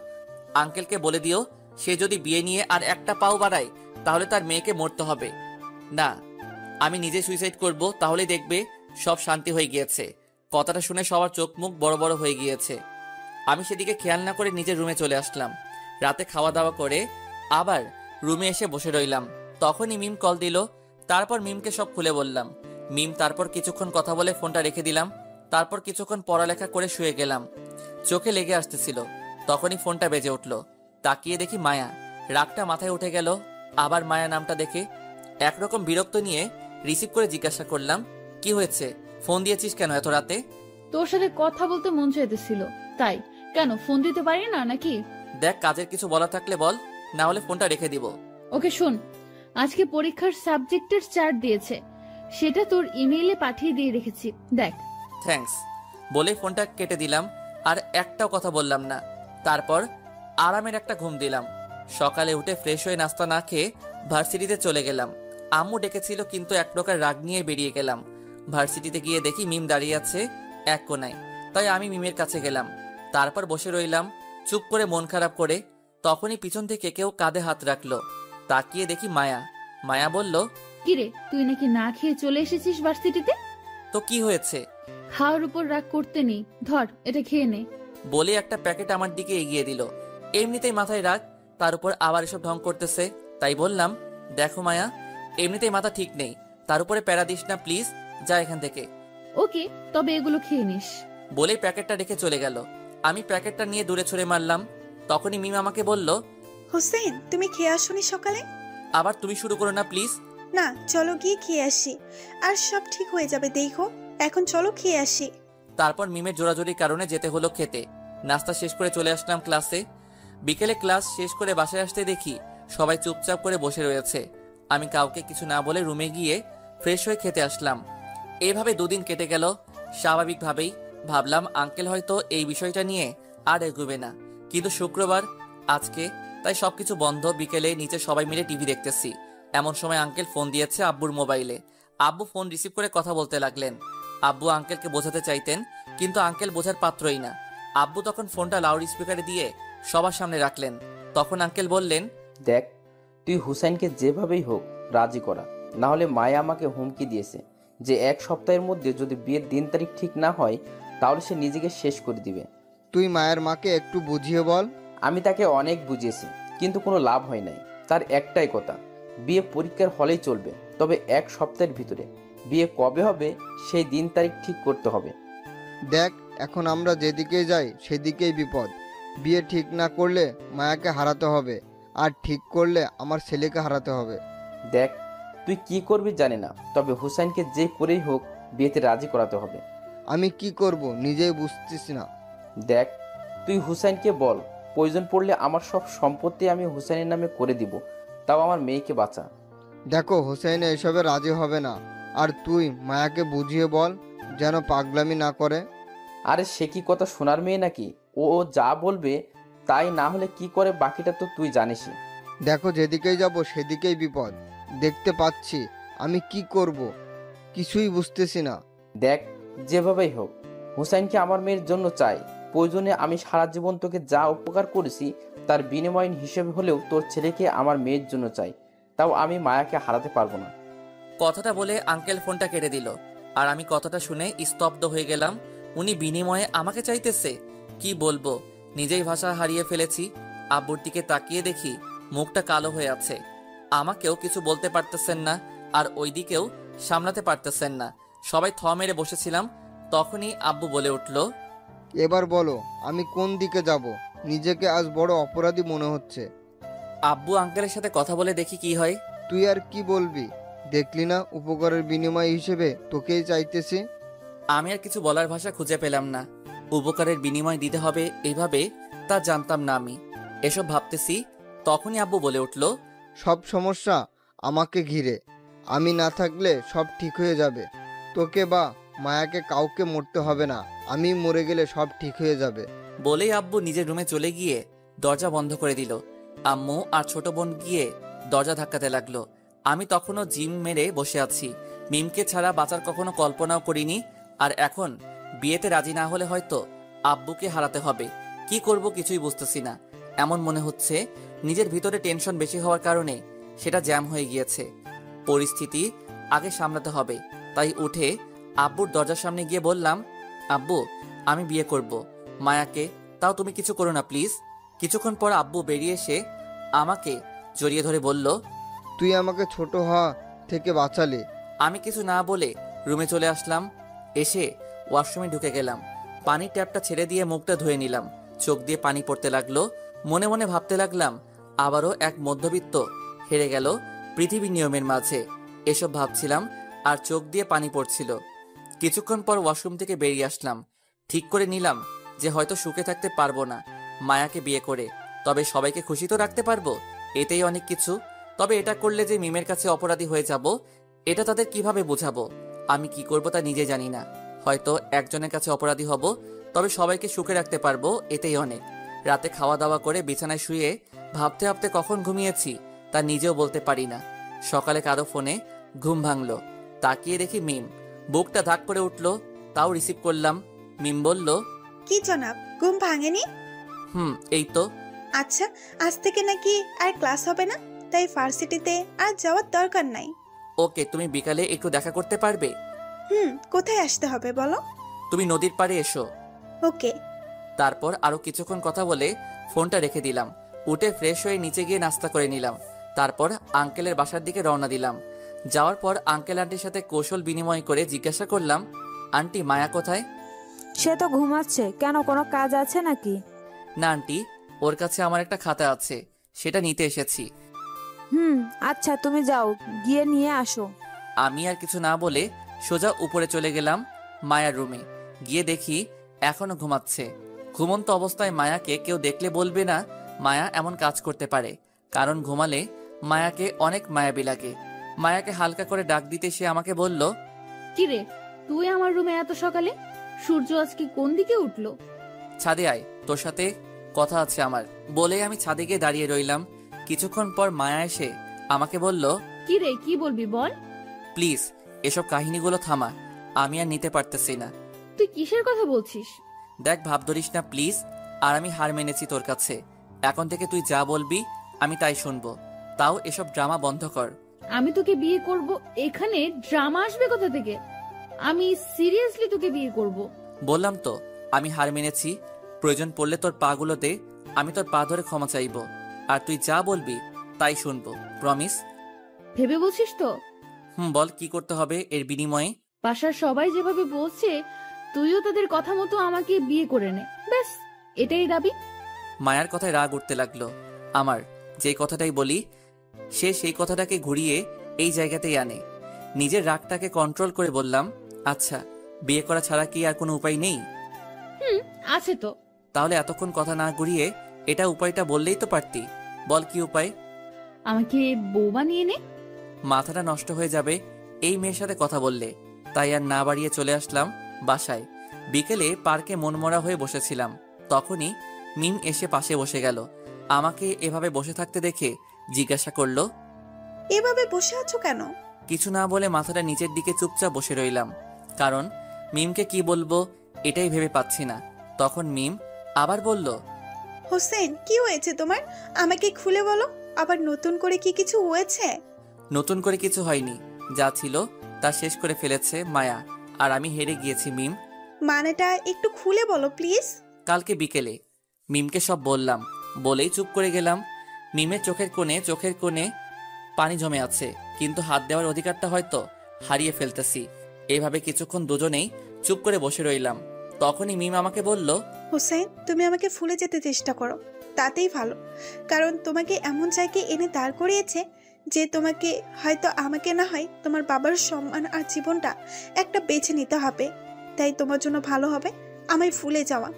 আঙ্কেলকে বলে দিও সে যদি বিয়ে নিয়ে আর একটা পাও বাড়ায় তাহলে তার মেয়েকে মরতে হবে। না, আমি নিজে সুইসাইড করব, তাহলেই দেখবে সব শান্তি হয়ে গিয়েছে। কথাটা শুনে সবার চোখ মুখ বড় বড় হয়ে গিয়েছে। আমি সেদিকে খেয়াল না করে নিজের রুমে চলে আসলাম। রাতে খাওয়া দাওয়া করে আবার রুমে এসে বসে রইলাম। তখনই মিম কল দিল। তারপর মিমকে সব খুলে বললাম। মিম তারপর কিছুক্ষণ কথা বলে ফোনটা রেখে দিলাম। তারপর কিছুক্ষণ পড়ালেখা করে শুয়ে গেলাম। চোখে লেগে আসতেছিল, তখনই ফোনটা বেজে উঠল। তাকিয়ে দেখি মায়া। রাগটা মাথায় উঠে গেল। আবার মায়া নামটা দেখে একরকম বিরক্ত নিয়ে রিসিভ করে জিজ্ঞাসা করলাম, কি হয়েছে? ফোন দিয়েছিস কেন এত রাতে? তোর সাথে কথা বলতে মন চাইতেছিল তাই। কেন, ফোন দিতে পারি না নাকি? দেখ, কাজের কিছু বলা থাকলে বল, না হলে ফোনটা রেখে দিব। ওকে শোন, আজকে পরীক্ষার সাবজেক্টের চার্ট দিয়েছে, সেটা তোর ইমেইলে পাঠিয়ে দিয়ে রেখেছি, দেখ। থ্যাঙ্কস বলে ফোনটা কেটে দিলাম। আর একটাও কথা বললাম না। তারপর আরামের একটা ঘুম দিলাম। সকালে উঠে ফ্রেশ হয়ে নাস্তা না খেয়ে ভার্সিটিতে চলে গেলাম। আম্মু ডেকেছিল, কিন্তু এক প্রকার রাগ নিয়ে বেরিয়ে গেলাম। ভার্সিটিতে গিয়ে দেখি মিম দাঁড়িয়ে আছে এক কোনায়, তাই আমি মিমের কাছে গেলাম। তারপর বসে রইলাম চুপ করে, মন খারাপ করে। তখনই পিছন থেকে কেউ কাঁধে হাত রাখলো। তাকিয়ে দেখি মায়া। মায়া বলল, কিরে, তুই নাকি না খেয়ে চলে এসেছিস ভার্সিটিতে? তো কি হয়েছে? খাওয়ার উপর রাগ করতে নেই, ধর এটা খেয়ে নে। বলে একটা প্যাকেট আমার দিকে এগিয়ে দিল। এমনিতেই মাথায় রাগ, তার উপর আবার এসব ঢং করতেছে। তাই বললাম, দেখো মায়া, এমনিতেই মাথা ঠিক নেই, তার উপরে প্যারা দিস না প্লিজ, যা এখান থেকে। ওকে, তবে এগুলো খেয়ে নিস। বলেই প্যাকেটটা রেখে চলে গেল। আমি প্যাকেটটা নিয়ে দূরে ছুঁড়ে মারলাম। তখনই মিম আমাকে বলল, হুসেন, তুমি খেয়ে আসোনি সকালে? আবার তুমি শুরু করো না প্লিজ। না, চলো গিয়ে খেয়ে আসি, আর সব ঠিক হয়ে যাবে দেখো। এখন চলো খেয়ে আসি। তারপর মিমের জোরাজোরির কারণে যেতে হলো খেতে। নাস্তা শেষ করে চলে আসলাম ক্লাসে। বিকেলে ক্লাস শেষ করে বাসায় আসতে দেখি সবাই চুপচাপ করে বসে রয়েছে। আমি কাউকে কিছু না বলে রুমে গিয়ে ফ্রেশ হয়ে খেতে আসলাম। এভাবে দুদিন কেটে গেল। স্বাভাবিকভাবেই ভাবলাম আঙ্কেল হয়তো এই বিষয়টা নিয়ে আর এগোবে না, কিন্তু শুক্রবার আজকে, তাই সবকিছু বন্ধ। বিকেলে নিচে সবাই মিলে টিভি দেখতেছি। এমন সময় আঙ্কেল ফোন দিয়েছে আব্বুর মোবাইলে। আব্বু ফোন রিসিভ করে কথা বলতে লাগলেন। আব্বু আঙ্কেলকে বোঝাতে চাইতেন, কিন্তু আঙ্কেল বোঝার পাত্রই না। আব্বু তখন ফোনটা লাউড স্পিকারে দিয়ে সবার সামনে রাখলেন। তখন আঙ্কেল বললেন, দেখ, তুই হুসাইনকে যেভাবেই হোক রাজি করা, না হলে মায়া আমাকে হুমকি দিয়েছে যে 1 সপ্তাহের মধ্যে যদি বিয়ের দিন তারিখ ঠিক না হয় তাহলে সে নিজেকে শেষ করে দিবে। তুই মায়ের মাকে একটু বুঝিয়ে বল। আমি তাকে অনেক বুঝিয়েছি, কিন্তু কোনো লাভ হয় নাই। তার একটাই কথা, বিয়ে পরীক্ষার হলেই চলবে, তবে 1 সপ্তাহের ভিতরে। বিয়ে কবে হবে সেই দিন তারিখ ঠিক করতে হবে। দেখ, এখন আমরা যেদিকে যাই সেদিকেই বিপদ। বিয়ে ঠিক না করলে মায়াকে হারাতে হবে, আর ঠিক করলে আমার ছেলেকে হারাতে হবে। দেখ, তুই কি করবি জানি না, তবে হুসাইনকে যে করেই হোক বিয়েতে রাজি করাতে হবে। আমি কি করব নিজেই বুঝতেছি না। দেখ, তুই হুসাইনকে বল প্রয়োজন পড়লে আমার সব সম্পত্তি আমি হুসাইনের নামে করে দিব, তাও আমার মেয়েকে বাঁচা। দেখো হোসেন এসবে রাজি হবে না, আর তুই মায়াকে বুঝিয়ে বল যেন পাগলামি না করে। আরে সে কি কথা শোনার মেয়ে নাকি? ও যা বলবে তাই, না হলে কি করে বাকিটা তো তুই জানিসই। দেখো যেদিকেই যাব সেদিকেই বিপদ দেখতে পাচ্ছি, আমি কি করব কিছুই বুঝতেছি না। দেখ, যেভাবেই হোক হুসাইনকে আমার মেয়ের জন্য চাই। প্রয়োজনে আমি সারা জীবন তোকে যা উপকার করেছি তার বিনিময় হিসেবে হলেও তোর ছেলেকে আমার মেয়ের জন্য চাই, তাও আমি মায়াকে হারাতে পারবো না। কথাটা বলে আঙ্কেল ফোনটা কেটে দিল। আর আমি কথাটা শুনে স্তব্ধ হয়ে গেলাম। উনি বিনিময়ে আমাকে চাইতেছে? কি বলবো, নিজেই ভাষা হারিয়ে ফেলেছি। আব্বুর দিকে তাকিয়ে দেখি মুখটা কালো হয়ে আছে। আমাকেও কিছু বলতে পারতেছেন না, আর ওইদিকেও সামলাতে পারতেছেন না। সবাই থ মেরে বসেছিলাম। তখনই আব্বু বলে উঠল, এবার বলো আমি কোন দিকে যাব? নিজেকে আজ বড় অপরাধী মনে হচ্ছে। আব্বু আঙ্কেলের সাথে কথা বলে দেখি কি হয়। তুই আর কি বলবি? দেখলি না উপকারের বিনিময় হিসেবে তোকেই চাইতেছি। আমি আর কিছু বলার ভাষা খুঁজে পেলাম না। উপকারের বিনিময় দিতে হবে এইভাবে তা জানতাম না আমি। এসব ভাবতেছি, তখনই আব্বু বলে উঠল, সব সমস্যা আমাকে ঘিরে, আমি না থাকলে সব ঠিক হয়ে যাবে। তোকে বা মায়াকে কাউকে মরতে হবে না, আমি মরে গেলে সব ঠিক হয়ে যাবে। বলেই আব্বু নিজের রুমে চলে গিয়ে দরজা বন্ধ করে দিল। আম্মু আর ছোট বোন গিয়ে দরজা ধাক্কাতে লাগলো। আমি তখনও জিম মেরে বসে আছি। মিমকে ছাড়া বাঁচার কখনো কল্পনাও করিনি। আর এখন বিয়েতে রাজি না হলে হয়তো আব্বুকে হারাতে হবে। কি করব কিছুই বুঝতেছি না। এমন মনে হচ্ছে নিজের ভিতরে টেনশন বেশি হওয়ার কারণে সেটা জ্যাম হয়ে গিয়েছে। পরিস্থিতি আগে সামলাতে হবে। তাই উঠে আব্বুর দরজার সামনে গিয়ে বললাম, আব্বু আমি বিয়ে করব মায়াকে, তাও তুমি কিছু করো না প্লিজ। কিছুক্ষণ পর আব্বু বেরিয়ে এসে আমাকে জড়িয়ে ধরে বলল, তুই আমাকে ছোট হওয়া থেকে বাঁচালি। আমি কিছু না বলে রুমে চলে আসলাম। এসে ওয়াশরুমে ঢুকে গেলাম। পানির ট্যাপটা ছেড়ে দিয়ে মুখটা ধুয়ে নিলাম। চোখ দিয়ে পানি পড়তে লাগলো। মনে মনে ভাবতে লাগলাম, আবারও এক মধ্যবিত্ত হেরে গেল পৃথিবীর নিয়মের মাঝে। এসব ভাবছিলাম আর চোখ দিয়ে পানি পড়ছিল। কিছুক্ষণ পর ওয়াশরুম থেকে বেরিয়ে আসলাম। ঠিক করে নিলাম যে হয়তো সুখে থাকতে পারবো না মায়াকে বিয়ে করে, তবে সবাইকে খুশি তো রাখতে পারবো, এতেই অনেক কিছু। তবে এটা করলে যে মিমের কাছে অপরাধী হয়ে যাব, এটা তাদের কিভাবে বোঝাবো? আমি কি করব তা নিজে জানি না। হয়তো একজনের কাছে অপরাধী হব, তবে সবাইকে সুখে রাখতে পারবো, এতেই অনেক। রাতে খাওয়া দাওয়া করে বিছানায় শুয়ে ভাবতে ভাবতে কখন ঘুমিয়েছি তা নিজেও বলতে পারি না। সকালে কারো ফোনে ঘুম ভাঙলো। তাকিয়ে দেখি মিম। বুকটা ধাক করে উঠলো, তাও রিসিভ করলাম। মিম বলল, কি জনাব, ঘুম ভাঙেনি? এই তো। আচ্ছা, আজ থেকে নাকি আর ক্লাস হবে না, তাই ভার্সিটিতে আর যাওয়ার দরকার নাই। ওকে, তুমি বিকালে একটু দেখা করতে পারবে? কোথায় আসতে হবে বলো? তুমি নদীর পাড়ে এসো। ওকে। তারপর আরো কিছুক্ষণ কথা বলে ফোনটা রেখে দিলাম। উঠে ফ্রেশ হয়ে নিচে গিয়ে নাস্তা করে নিলাম। তারপর আঙ্কেলের বাসার দিকে রওনা দিলাম। যাওয়ার পর আঙ্কেল আন্টির সাথে কৌশল বিনিময় করে জিজ্ঞাসা করলাম, আন্টি মায়া কোথায়? সে তো ঘুমাচ্ছে। কেন, কোনো কাজ আছে নাকি? না আন্টি, ওর কাছে আমার একটা খাতা আছে, সেটা নিতে এসেছি। আচ্ছা, তুমি যাও, গিয়ে নিয়ে আসো। আমি আর কিছু না বলে সোজা উপরে চলে গেলাম মায়ার রুমে। গিয়ে দেখি এখনো ঘুমাচ্ছে। ঘুমন্ত অবস্থায় মায়াকে কেউ দেখলে বলবে না মায়া এমন কাজ করতে পারে, কারণ ঘুমালে মায়াকে অনেক মায়াবী লাগে। মায়াকে হালকা করে ডাক দিতে সে আমাকে বলল, কিরে, তুই আমার রুমে এত সকালে? সূর্য আজকে কোন দিকে উঠলো? ছাদে আয়, তোর সাথে কথা আছে আমার। বলে আমি ছাদে গিয়ে দাঁড়িয়ে রইলাম। কিছুক্ষণ পর মায়া এসে আমাকে বলল, কিরে, কি বলবি বল? প্লিজ এসব কাহিনীগুলো থামা, আমি আর নিতে পারতেছি না। তুই কিসের কথা বলছিস? দেখ, ভাব ধরিস না প্লিজ। আর আমি হার মেনেছি তোর কাছে। এখন থেকে তুই যা বলবি আমি তাই শুনবো। তাও এসব ড্রামা বন্ধ কর। আমি তোকে বিয়ে করব, এখানে ড্রামা আসবে কোথা থেকে? আমি সিরিয়াসলি তোকে বিয়ে করব। বললাম তো আমি হার মেনেছি। প্রয়োজন পড়লে তোর পাগুলো দে, আমি তোর পা ধরে ক্ষমা চাইবো। আর তুই যা বলবি তাই শুনবো, প্রমিস? ভেবে বলছিস তো? বল কি করতে হবে এর বিনিময়ে? বাসার সবাই যেভাবে বলছে, তুইও তাদের কথা মতো আমাকে বিয়ে করে নে, ব্যাস, এটাই দাবি। মায়ার কথায় রাগ উঠতে লাগলো আমার। যে কথাটাই বলি সে সেই কথাটাকে ঘুরিয়ে এই জায়গাতেই আনে। নিজের রাগটাকে কন্ট্রোল করে বললাম, আচ্ছা বিয়ে করা ছাড়া কি আর কোনো উপায় নেই? আছে তো। তাহলে এতক্ষণ কথা না ঘুরিয়ে এটা উপায়টা বললেই তো পারতি। বল কি উপায়? আমাকে বউ বানিয়ে নে। মাথাটা নষ্ট হয়ে যাবে এই মেয়ের সাথে কথা বললে। তাই আর না বাড়িয়ে চলে আসলাম বাসায়। বিকেলে পার্কে মনমরা হয়ে বসেছিলাম, তখনই মিম এসে পাশে বসে গেল। আমাকে এভাবে বসে থাকতে দেখে জিজ্ঞাসা করলো, এভাবে বসে আছো কেন? কিছু না বলে মাথাটা নিচের দিকে চুপচাপ বসে রইলাম, কারণ মিমকে কি বলবো এটাই ভেবে পাচ্ছি না। তখন মিম আবার বলল, হোসেন কি হয়েছে তোমার? আমাকে খুলে বলো। আবার নতুন করে কি কিছু হয়েছে? নতুন করে কিছু হয়নি, যা ছিল তা শেষ করে ফেলেছে মায়া, আর আমি হেরে গিয়েছি মিম। মানেটা একটু খুলে বলো প্লিজ। কালকে বিকেলে মিমকে সব বললাম, বলেই চুপ করে গেলাম। মিমের চোখের কোণে পানি জমে আছে, কিন্তু হাত দেওয়ার অধিকারটা হয়তো হারিয়ে ফেলতেছি। এইভাবে কিছুক্ষণ দুজনেই চুপ করে বসে রইলাম। তখনই মিম আমাকে বলল, হোসেন তুমি আমাকে ভুলে যেতে চেষ্টা করো, তাতেই ভালো। কারণ তোমাকে এমন জায়গায় এনে দাঁড় করিয়েছে যে তোমাকে হয়তো আমাকে না হয় তোমার বাবার সম্মান আর জীবনটা একটা বেছে নিতে হবে। তাই তোমার জন্য ভালো হবে আমায় ভুলে যাওয়া।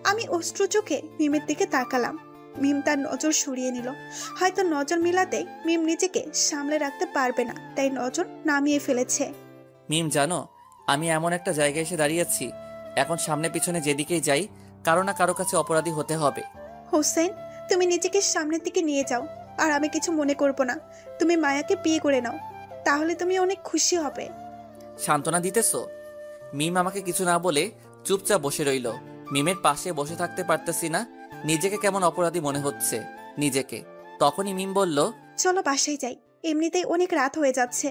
আমি অশ্রু চোখে মিমের দিকে তাকালাম। মিম তার নজর সরিয়ে নিল। হয়তো নজর মিলাতে মিম নিজেকে সামলে রাখতে পারবে না, তাই নজর নামিয়ে ফেলেছে। মিম জানো, আমি এমন একটা জায়গায় এসে দাঁড়িয়েছি, এখন সামনে পিছনে যেদিকেই যাই কারো না কারো কাছে অপরাধী হতে হবে। হোসেন তুমি নিজেকে সামনের দিকে নিয়ে যাও, আর আমি কিছু মনে করব না। তুমি মায়াকে বিয়ে করে নাও, তাহলে তুমি অনেক খুশি হবে। সান্ত্বনা দিতেছো? মিম আমাকে কিছু না বলে চুপচাপ বসে রইল। মিমের পাশে বসে থাকতে পারতেছি না, নিজেকে কেমন অপরাধী মনে হচ্ছে নিজেকে। তখনই মিম বলল, চলো বাসায় যাই, এমনিতেই অনেক রাত হয়ে যাচ্ছে,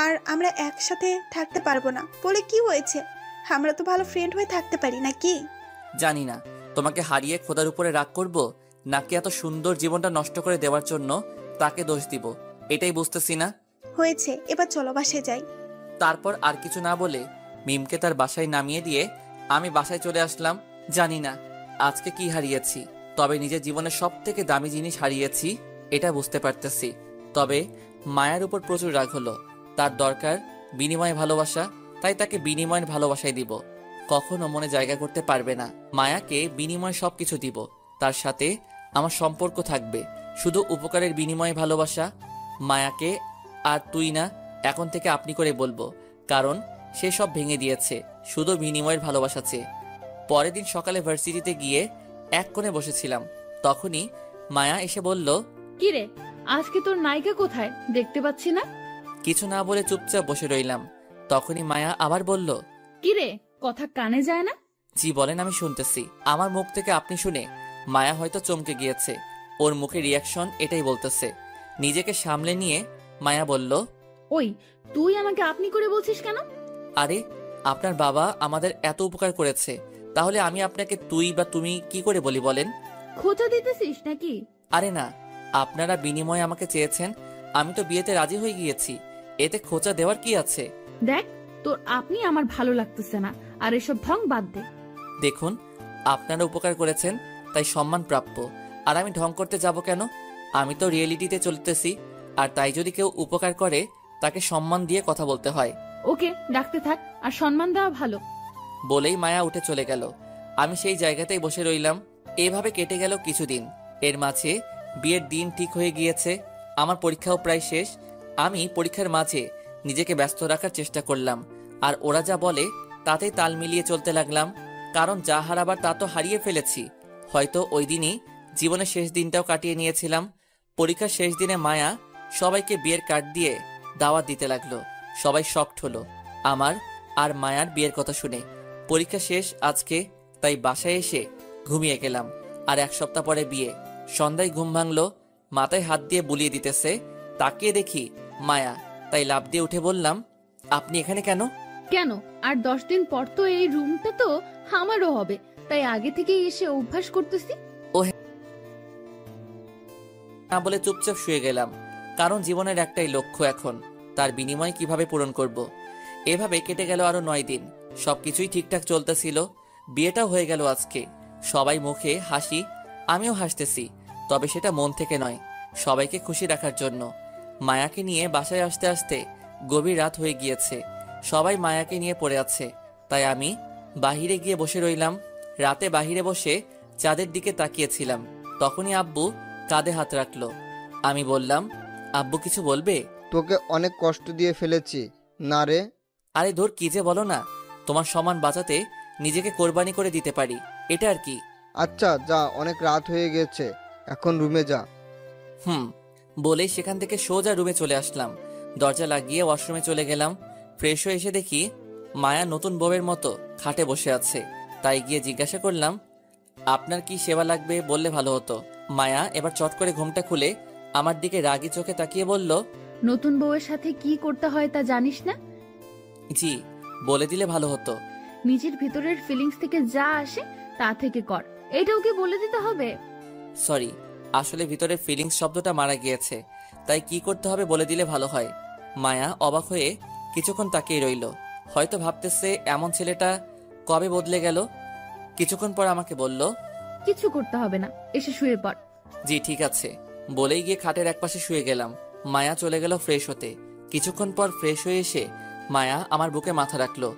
আর আমরা একসাথে থাকতে পারবো না বলে কি হয়েছে? আমরা তো ভালো ফ্রেন্ড হয়ে থাকতে পারি নাকি? জানি না তোমাকে হারিয়ে খোদার উপরে রাগ করব নাকি এত সুন্দর জীবনটা নষ্ট করে দেওয়ার জন্য তাকে দোষ দিব, এটাই বুঝতেছি না। হয়েছে, এবার চলো বাসায় যাই। তারপর আর কিছু না বলে মিমকে তার বাসায় নামিয়ে দিয়ে আমি বাসায় চলে আসলাম। জানি না আজকে কি হারিয়েছি, তবে নিজের জীবনের সব থেকে দামি জিনিস হারিয়েছি এটা বুঝতে পারতেছি। তবে মায়ার উপর প্রচুর রাগ হলো। তার দরকার বিনিময় ভালোবাসা, তাই তাকে বিনিময়ের ভালোবাসাই দিব। কখনো মনে জায়গা করতে পারবে না। মায়াকে বিনিময় সবকিছু দিব, তার সাথে আমার সম্পর্ক থাকবে শুধু উপকারের বিনিময়ে ভালোবাসা। মায়াকে আর তুই না, এখন থেকে আপনি করে বলবো, কারণ সে সব ভেঙে দিয়েছে শুধু বিনিময়ের ভালোবাসা চেয়ে। পরের দিন সকালে ভার্সিটিতে গিয়ে এক কোণে বসেছিলাম, তখনই মায়া এসে বলল, কিরে, আজকে তোর নায়িকা কোথায়? দেখতে পাচ্ছি না। কিছু না বলে চুপচাপ বসে রইলাম। তখনই মায়া আবার বলল, কিরে, কথা কানে যায় না? জি বলেন, আমি শুনতেছি। আমার মুখ থেকে আপনি শুনে মায়া হয়তো চমকে গিয়েছে, ওর মুখে রিয়াকশন এটাই বলতেছে। নিজেকে সামলে নিয়ে মায়া বলল, ওই, তুই আমাকে আপনি করে বলছিস কেন? আরে আপনার বাবা আমাদের এত উপকার করেছে, তাহলে আমি আপনাকে তুই বা তুমি কি করে বলি বলেন? খোঁচা দিতেছিস নাকি? আরে না, আপনারা বিনিময়ে আমাকে চেয়েছেন, আমি তো বিয়েতে রাজি হয়ে গিয়েছি, এতে খোঁচা দেওয়ার কি আছে? দেখ, তোর আপনি আমার ভালো লাগতেছে না, আর এসব ঢং বাদ দে। দেখুন, আপনারা উপকার করেছেন তাই সম্মান প্রাপ্য, আর আমি ঢং করতে যাব কেন? আমি তো রিয়েলিটিতে চলতেছি, আর তাই যদি কেউ উপকার করে তাকে সম্মান দিয়ে কথা বলতে হয়। ওকে, ডাকতে থাক, আর সম্মান দেওয়া ভালো। বলেই মায়া উঠে চলে গেল। আমি সেই জায়গাতেই বসে রইলাম। এভাবে কেটে গেল কিছুদিন। এর মাঝে বিয়ের দিন ঠিক হয়ে গিয়েছে, আমার পরীক্ষাও প্রায় শেষ। আমি পরীক্ষার মাঝে নিজেকে ব্যস্ত রাখার চেষ্টা করলাম, আর ওরা যা বলে তাতেই তাল মিলিয়ে চলতে লাগলাম, কারণ যা হারাবার তা তো হারিয়ে ফেলেছি। হয়তো ওই দিনই জীবনের শেষ দিনটাও কাটিয়ে নিয়েছিলাম। পরীক্ষার শেষ দিনে মায়া সবাইকে বিয়ের কার্ড দিয়ে দাওয়াত দিতে লাগলো। সবাই শকড হলো আমার আর মায়ার বিয়ের কথা শুনে। পরীক্ষা শেষ আজকে, তাই বাসায় এসে ঘুমিয়ে গেলাম। আর এক সপ্তাহ পরে বিয়ে। সন্ধ্যায় ঘুম ভাঙলো, মাথায় হাত দিয়ে বুলিয়ে দিতেছে, তাকিয়ে দেখি মায়া, তাই লাফ দিয়ে উঠে বললাম, আপনি এখানে কেন? কেন, আর 10 দিন পর তো এই রুমটা তো আমারও হবে, তাই আগে থেকে এসে অভ্যাস করতেছি। না বলে চুপচাপ শুয়ে গেলাম, কারণ জীবনের একটাই লক্ষ্য এখন, তার বিনিময় কিভাবে পূরণ করব। এভাবে কেটে গেল আরো 9 দিন। সবকিছুই ঠিকঠাক চলতেছিল। বিয়েটাও হয়ে গেল আজকে। সবাই মুখে হাসি, আমিও হাসতেছি, তবে সেটা মন থেকে নয়, সবাইকে খুশি রাখার জন্য। মায়াকে নিয়ে বাসায় আসতে আসতে গভীর রাত হয়ে গিয়েছে। সবাই মায়াকে নিয়ে পড়ে আছে, তাই আমি বাহিরে গিয়ে বসে রইলাম। রাতে বাহিরে বসে চাঁদের দিকে তাকিয়েছিলাম, তখনই আব্বু কাঁধে হাত রাখলো। আমি বললাম, আব্বু কিছু বলবে? তোকে অনেক কষ্ট দিয়ে ফেলেছি না রে। আরে ধর, কি যে বলো না, তোমার সম্মান বাঁচাতে নিজেকে কোরবানি করে দিতে পারি, এটা আর কি। আচ্ছা যা, অনেক রাত হয়ে গেছে, এখন রুমে যা। বলেই সেখান থেকে সোজা রুমে চলে আসলাম। দরজা লাগিয়ে ওয়াশরুমে চলে গেলাম। ফ্রেশ হয়ে এসে দেখি মায়া নতুন বউয়ের মতো খাটে বসে আছে, তাই গিয়ে জিজ্ঞাসা করলাম, আপনার কি সেবা লাগবে বললে ভালো হতো। মায়া এবার চট করে ঘুমটা খুলে আমার দিকে রাগী চোখে তাকিয়ে বলল, নতুন বউয়ের সাথে কি করতে হয় তা জানিস না? জি, বলে দিলে ভালো হতো। নিজের ভিতরের ফিলিংস থেকে যা আসে তা থেকে কর, এটাও কি বলে দিতে হবে? সরি, আসলে ভিতরের ফিলিংস শব্দটা মারা গিয়েছে, তাই কি করতে হবে বলে দিলে ভালো হয়। মায়া অবাক হয়ে কিছুক্ষণ তাকিয়ে রইল, হয়তো ভাবতেছে এমন ছেলেটা কবে বদলে গেল। কিছুক্ষণ পর আমাকে বলল, কিছু করতে হবে না, এসে শুয়ে পড়। জি ঠিক আছে, বলেই গিয়ে খাটের একপাশে শুয়ে গেলাম। মায়া চলে গেল ফ্রেশ হতে। কিছুক্ষণ পর ফ্রেশ হয়ে এসে মায়া আমার বুকে মাথা রাখলো।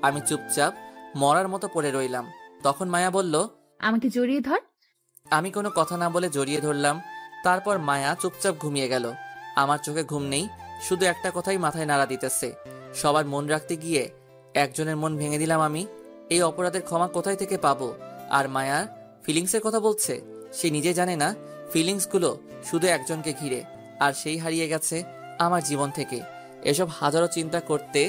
আমি চুপচাপ মরার মতো পড়ে রইলাম। তখন মায়া বলল, আমাকে জড়িয়ে ধর। আমি কোনো কথা না বলে জড়িয়ে ধরলাম। তারপর মায়া চুপচাপ ঘুমিয়ে গেল। আমার চোখে ঘুম নেই, শুধু একটা কথাই মাথায় নাড়া দিতেছে। সবার মন রাখতে গিয়ে একজনের মন ভেঙে দিলাম আমি। এই অপরাধের ক্ষমা কোথায় থেকে পাবো? আর মায়া ফিলিংসের কথা বলছে, সে নিজে জানে না ফিলিংসগুলো শুধু একজনকে ঘিরে, আর সেই হারিয়ে গেছে আমার জীবন থেকে। এসব হাজারো চিন্তা করতে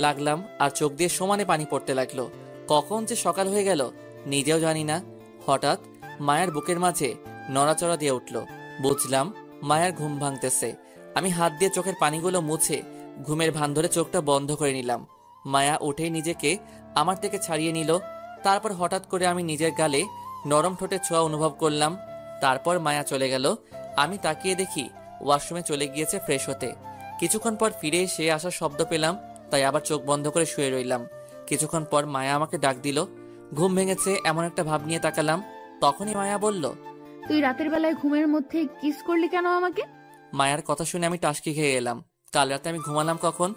লাগলাম, আর চোখ দিয়ে সমানে পানি পড়তে লাগলো। কখন যে সকাল হয়ে গেল নিজেও জানি না। হঠাৎ মায়ের বুকের মাঝে নড়াচড়া দিয়ে উঠল। বুঝলাম মায়ের ঘুম ভাঙতেছে। আমি হাত দিয়ে চোখের পানিগুলো মুছে ঘুমের ভান ধরে চোখটা বন্ধ করে নিলাম। মায়া উঠেই নিজেকে আমার থেকে ছাড়িয়ে নিল। তারপর হঠাৎ করে আমি নিজের গালে নরম ঠোঁটের ছোঁয়া অনুভব করলাম। তারপর মায়া চলে গেল। আমি তাকিয়ে দেখি ওয়াশরুমে চলে গিয়েছে ফ্রেশ হতে। কিছুক্ষণ পর ফিরে এসে আসার শব্দ পেলাম, তাই আবার চোখ বন্ধ করে শুয়ে রইলাম। কিছুক্ষণ পর মায়া আমাকে ডাক দিল। ঘুম ভেঙেছে এমন একটা ভাব নিয়ে তাকালাম। তখনই মায়া বলল, তুই রাতের বেলায় ঘুমের মধ্যে কিস করলি কেন আমাকে? মায়ার কথা শুনে আমি টাসকি খেয়ে এলাম। কাল রাতে আমি ঘুমালাম কখন?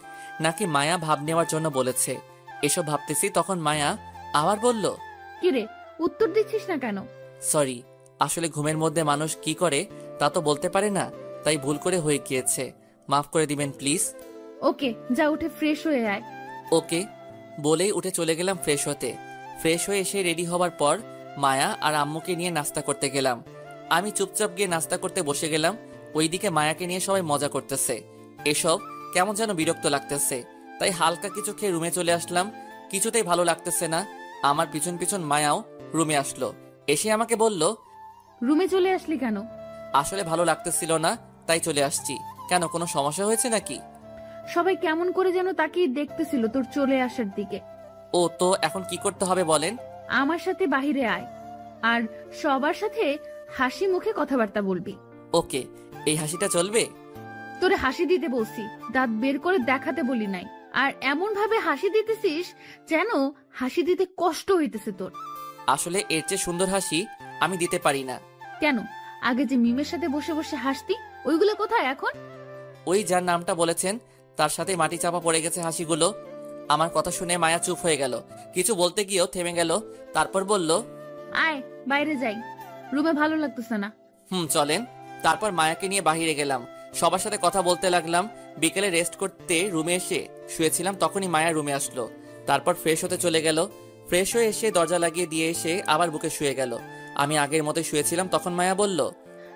নাকি মায়া ভাব নেওয়ার জন্য বলেছে? এসব ভাবতেছি তখন মায়া আবার বলল, কিরে, উত্তর দিচ্ছিস না কেন? সরি, আসলে ঘুমের মধ্যে মানুষ কি করে তা তো বলতে পারে না, তাই ভুল করে হয়ে গিয়েছে, মাফ করে দিবেন প্লিজ। ওকে, যা উঠে ফ্রেশ হয়ে আয়। ওকে বলেই উঠে চলে গেলাম ফ্রেশ হতে। ফ্রেশ হয়ে এসে রেডি হবার পর মায়া আর আম্মুকে নিয়ে নাস্তা করতে গেলাম। আমি চুপচাপ গিয়ে নাস্তা করতে বসে গেলাম। ওইদিকে মায়াকে নিয়ে সবাই মজা করতেছে। এসব কেমন যেন বিরক্ত লাগতেছে, তাই হালকা কিছু খেয়ে রুমে চলে আসলাম। কিছুতেই ভালো লাগতেছে না। আমার পিছন পিছন মায়াও রুমে আসলো। এসে আমাকে বলল, রুমে চলে আসলি কেন? আসলে ভালো লাগতেছিল না, তাই চলে আসছি। কেন, কোনো সমস্যা হয়েছে নাকি? সবাই কেমন করে যেন তাকিয়ে দেখতেছিল তোর চলে আসার দিকে। ও তো এখন কি করতে হবে বলেন? আমার সাথে বাহিরে আয়, আর সবার সাথে হাসি মুখে কথাবার্তা বলবি। ওকে, এই হাসিটা চলবে? তোরে হাসি দিতে বলছি, দাঁত বের করে দেখাতে বলি নাই। আর এমন ভাবে হাসি দিতেছিস যেন হাসি দিতে কষ্ট হইতেছে তোর। আসলে এর চেয়ে সুন্দর হাসি আমি দিতে পারি না। কেন? আগে যে মিমের সাথে বসে বসে হাসতি, ওইগুলো কোথায় এখন? ওই যার নামটা বলেছেন তার সাথে মাটি চাপা পড়ে গেছে হাসিগুলো। আমার কথা শুনে মায়া চুপ হয়ে গেল। কিছু বলতে গিয়েও থেমে গেল। তারপর বলল, আয় বাইরে যাই, রুমে ভালো লাগতেছে না। চলেন। তারপর মায়াকে নিয়ে বাহিরে গেলাম। সবার সাথে কথা বলতে লাগলাম। বিকেলে রেস্ট করতে রুমে এসে শুয়েছিলাম, তখনই মায়া রুমে আসলো। তারপর ফ্রেশ হতে চলে গেল। ফ্রেশ হয়ে এসে দরজা লাগিয়ে দিয়ে এসে আবার বুকে শুয়ে গেল। আমি আগের মতো শুয়েছিলাম। তখন মায়া বলল,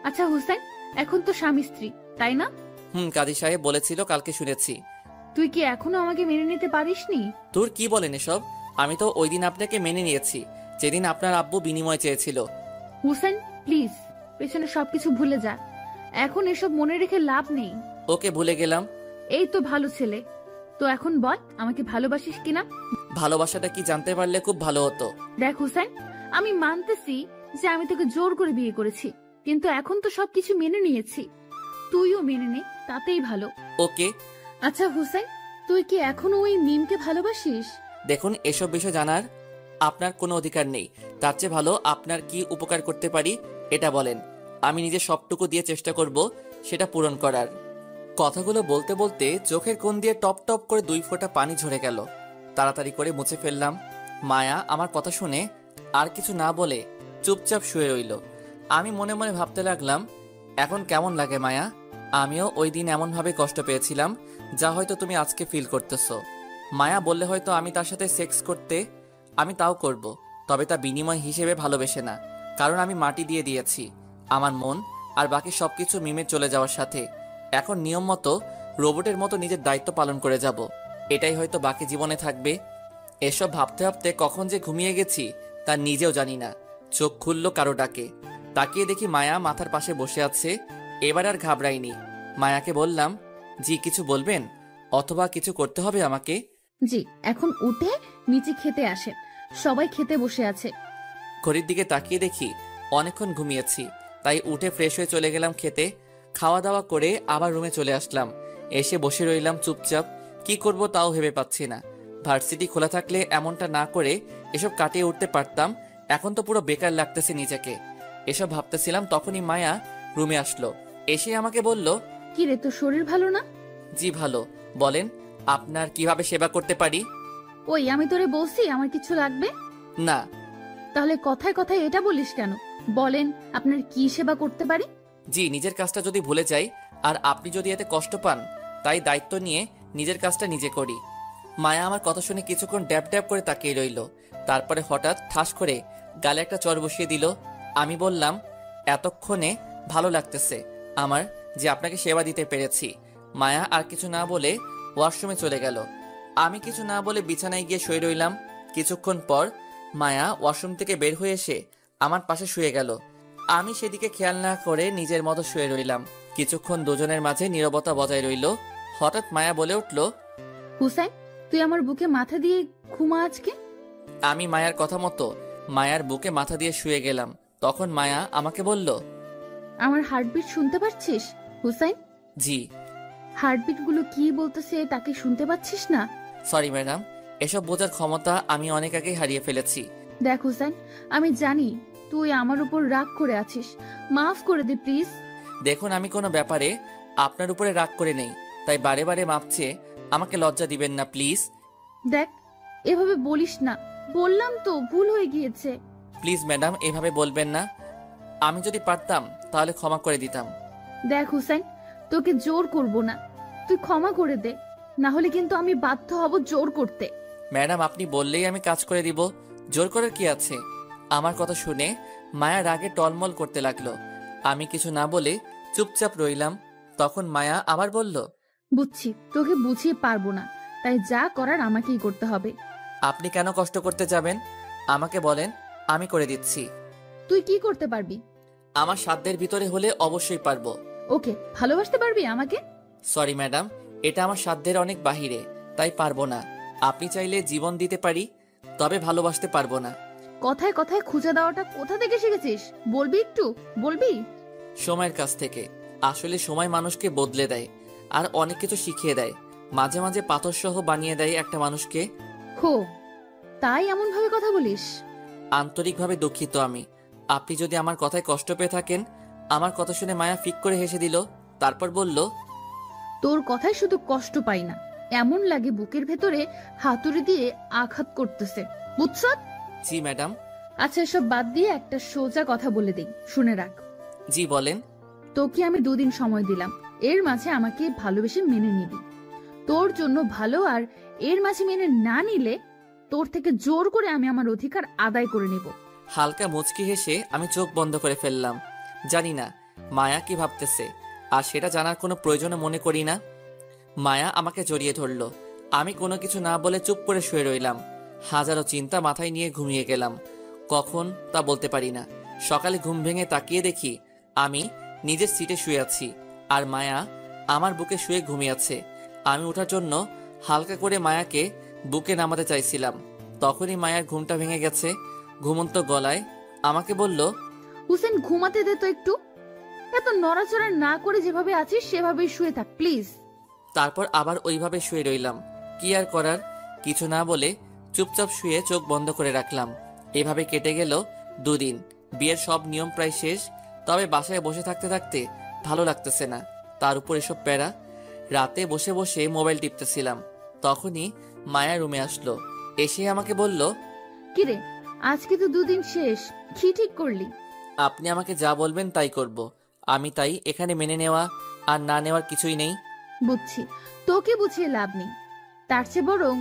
আচ্ছা হুসেন, এখন তো স্বামী স্ত্রী, তাই না? কাজী সাহেব বলেছিল, কালকে শুনেছি। তুই কি এখনো আমাকে মেনে নিতে পারিসনি? তোর কি বলেন এসব? আমি তো ওই দিন আপনাকে মেনে নিয়েছি, যেদিন আপনার আব্বু বিনিময় চেয়েছিল। হুসেন প্লিজ, পেছনে সবকিছু ভুলে যা। এখন এসব মনে রেখে লাভ নেই। ওকে, ভুলে গেলাম। এই তো ভালো ছেলে। তো এখন বল, আমাকে ভালোবাসিস কিনা? ভালোবাসাটা কি জানতে পারলে খুব ভালো হতো। দেখ হুসেন, আমি মানতেছি যে আমি তোকে জোর করে বিয়ে করেছি, কিন্তু এখন তো সবকিছু মেনে নিয়েছি। তুইও মেনে নে, তাতেই ভালো। ওকে। আচ্ছা হুসেন, তুই কি এখনো ওই মিমকে ভালোবাসিস? দেখুন, এসব বিষয় জানার আপনার কোনো অধিকার নেই। তার চেয়ে ভালো আপনার কি উপকার করতে পারি এটা বলেন। আমি নিজে সবটুকু দিয়ে চেষ্টা করব সেটা পূরণ করার। কথাগুলো বলতে বলতে চোখের কোণ দিয়ে টপ টপ করে 2 ফোঁটা পানি ঝরে গেল। তাড়াতাড়ি করে মুছে ফেললাম। মায়া আমার কথা শুনে আর কিছু না বলে চুপচাপ শুয়ে রইল। আমি মনে মনে ভাবতে লাগলাম, এখন কেমন লাগে মায়া? আমিও ওই দিন এমনভাবে কষ্ট পেয়েছিলাম যা হয়তো তুমি আজকে ফিল করতেছো। মায়া বললে হয়তো আমি তার সাথে সেক্স করতে, আমি তাও করব, তবে তা বিনিময় হিসেবে ভালোবেসে না। কারণ আমি মাটি দিয়ে দিয়েছি আমার মন আর বাকি সবকিছু মিমে চলে যাওয়ার সাথে। এখন নিয়ম মতো রোবটের মতো নিজের দায়িত্ব পালন করে যাব। এটাই হয়তো বাকি জীবনে থাকবে। এসব ভাবতে ভাবতে কখন যে ঘুমিয়ে গেছি তা নিজেও জানি না। চোখ খুলল কারো ডাকে, তাকিয়ে দেখি মায়া মাথার পাশে বসে আছে। এবার আর ঘাবড়াইনি। মায়াকে বললাম, জি কিছু বলবেন অথবা কিছু করতে হবে আমাকে? জি, এখন উঠে নিচে খেতে আসেন, সবাই খেতে বসে আছে। ঘড়ির দিকে তাকিয়ে দেখি অনেকক্ষণ ঘুমিয়েছি, তাই উঠে ফ্রেশ হয়ে চলে গেলাম খেতে। খাওয়া দাওয়া করে আবার রুমে চলে আসলাম। এসে বসে রইলাম চুপচাপ। কি করব তাও ভেবে পাচ্ছি না। ভার্সিটি খোলা থাকলে এমনটা না করে এসব কাটিয়ে উঠতে পারতাম। এখন তো পুরো বেকার লাগতেছে নিজেকে। এসব ভাবতেছিলাম তখনই মায়া রুমে আসলো। এসে আমাকে বলল, কি রে, তোর শরীর ভালো না? জি ভালো। বলেন আপনার কিভাবে সেবা করতে পারি? ওই আমি তোরে বলছি আমার কিছু লাগবে? না। তাহলে কথায় কথায় এটা বলিস কেন? বলেন আপনার কি সেবা করতে পারি? জি, নিজের কাজটা যদি ভুলে যাই আর আপনি যদি এতে কষ্ট পান, তাই দায়িত্ব নিয়ে নিজের কাজটা নিজে করি। মায়া আমার কথা শুনে কিছুক্ষণ ড্যাব ড্যাব করে তাকিয়ে রইল। তারপরে হঠাৎ ঠাস করে গালে একটা চড় বসিয়ে দিল। আমি বললাম, এতক্ষণে ভালো লাগতেছে আমার যে আপনাকে সেবা দিতে পেরেছি। মায়া আর কিছু না বলে ওয়াশরুমে চলে গেল। আমি কিছু না বলে বিছানায় গিয়ে শুয়ে রইলাম। কিছুক্ষণ পর মায়া ওয়াশরুম থেকে বের হয়ে এসে আমার পাশে শুয়ে গেল। আমি সেদিকে খেয়াল না করে নিজের মতো শুয়ে রইলাম। কিছুক্ষণ দুজনের মাঝে নীরবতা বজায় রইল। হঠাৎ মায়া বলে উঠল, হুসাইন, তুই আমার বুকে মাথা দিয়ে ঘুমা আজকে। আমি মায়ার কথা মতো মায়ার বুকে মাথা দিয়ে শুয়ে গেলাম। তখন মায়া আমাকে বলল, আমার হার্টবিট শুনতে পাচ্ছিস হুসাইন? জি। হার্টবিট গুলো কি বলতেছে তাকে শুনতে পাচ্ছিস না? সরি ম্যাডাম, এসব বোঝার ক্ষমতা আমি অনেক আগেই হারিয়ে ফেলেছি। দেখ হুসাইন, আমি জানি তুই আমার উপর রাগ করে আছিস, মাফ করে দে প্লিজ। দেখুন, আমি কোনো ব্যাপারে আপনার উপরে রাগ করে নেই, তাই বারে বারে মাপ চেয়ে আমাকে লজ্জা দিবেন না প্লিজ। দেখ, এভাবে বলিস না, বললাম তো ভুল হয়ে গিয়েছে। প্লিজ ম্যাডাম, এভাবে বলবেন না। আমি যদি পারতাম তাহলে ক্ষমা করে দিতাম। দেখ হুসাইন, তোকে জোর করব না, তুই ক্ষমা করে দে, না হলে কিন্তু আমি বাধ্য হব জোর করতে। ম্যাডাম, আপনি বললেই আমি কাজ করে দিব, জোর করার কি আছে? আমার কথা শুনে মায়া রাগে টলমল করতে লাগলো। আমি কিছু না বলে চুপচাপ রইলাম। তখন মায়া আবার বলল, বুঝছি তোকে বুঝিয়ে পারবো না, তাই যা করার আমাকেই করতে হবে। আপনি কেন কষ্ট করতে যাবেন? আমাকে বলেন, আমি করে দিচ্ছি। তুই কি করতে পারবি? আমার সাধ্যের ভিতরে হলে অবশ্যই পারবো। ওকে, ভালোবাসতে পারবি আমাকে? সরি ম্যাডাম, এটা আমার সাধ্যের অনেক বাহিরে, তাই পারবো না। আপনি চাইলে জীবন দিতে পারি, তবে ভালোবাসতে পারবো না। কথায় কথায় খুঁজে দেওয়াটা কোথা থেকে শিখেছিস? বলবি একটু, বলবি? সময়ের কাছ থেকে। আসলে সময় মানুষকে বদলে দেয় আর অনেক কিছু শিখিয়ে দেয়। মাঝে মাঝে পাথর সহ বানিয়ে দেয় একটা মানুষকে। হো, তাই এমন ভাবে কথা বলিস? আন্তরিকভাবে দুঃখিত আমি। আপনি যদি আমার কথায় কষ্ট পেয়ে থাকেন। আমার কথা শুনে মায়া ফিক করে হেসে দিল। তারপর বলল, তোর কথায় শুধু কষ্ট পাই না, এমন লাগে বুকের ভেতরে হাতুড়ি দিয়ে আঘাত করতেছে, বুঝছ? জি ম্যাডাম। আচ্ছা, এসব বাদ দিয়ে একটা সোজা কথা বলে দেই, শুনে রাখ। জি বলেন। তোকে আমি 2 দিন সময় দিলাম, এর মাঝে আমাকে ভালোবেসে মেনে নিবি। তোর জন্য ভালো, আর এর মাঝে মেনে না নিলে তোর থেকে জোর করে আমি আমার অধিকার আদায় করে নেব। হালকা মুচকি হেসে আমি চোখ বন্ধ করে ফেললাম। জানি না মায়া কি ভাবতেছে, আর সেটা জানার কোনো প্রয়োজন মনে করি না। মায়া আমাকে জড়িয়ে ধরল। আমি কোনো কিছু না বলে চুপ করে শুয়ে রইলাম। হাজারো চিন্তা মাথায় নিয়ে ঘুমিয়ে গেলাম। কখন তা বলতে পারি না। সকালে ঘুম ভেঙে তাকিয়ে দেখি আমি নিজের সিটে শুয়ে আছি, আর মায়া আমার বুকে শুয়ে ঘুমিয়ে আছে। আমি ওঠার জন্য হালকা করে মায়াকে বুকে নামাতে চাইছিলাম, তখনই মায়ার ঘুমটা ভেঙে গেছে। ঘুমন্ত গলায় আমাকে বলল, হুসেন, ঘুমাতে দে তো একটু, এত নড়াচড়া না করে যেভাবে আছিস সেভাবেই শুয়ে থাক প্লিজ। তারপর আবার ওইভাবে শুয়ে রইলাম। কি আর করার, কিছু না বলে চুপচাপ শুয়ে চোখ বন্ধ করে রাখলাম। এভাবে কেটে গেল 2 দিন। বিয়ের সব নিয়ম প্রায় শেষ, তবে বাসায় বসে থাকতে থাকতে ভালো লাগতেছে না। তার উপর এসব প্যারা। রাতে বসে বসে মোবাইল টিপতেছিলাম, তখনই মায়া রুমে আসলো। এসে আমাকে বলল, কিরে, আজকে তো 2 দিন শেষ, কি ঠিক করলি? আপনি আমাকে যা বলবেন তাই করব। আমি তাই এখানে মেনে নেওয়া আর না নেওয়ার কিছুই নেই। বুঝছি, তোকে বুঝিয়ে লাভ নেই, তার চেয়ে বরং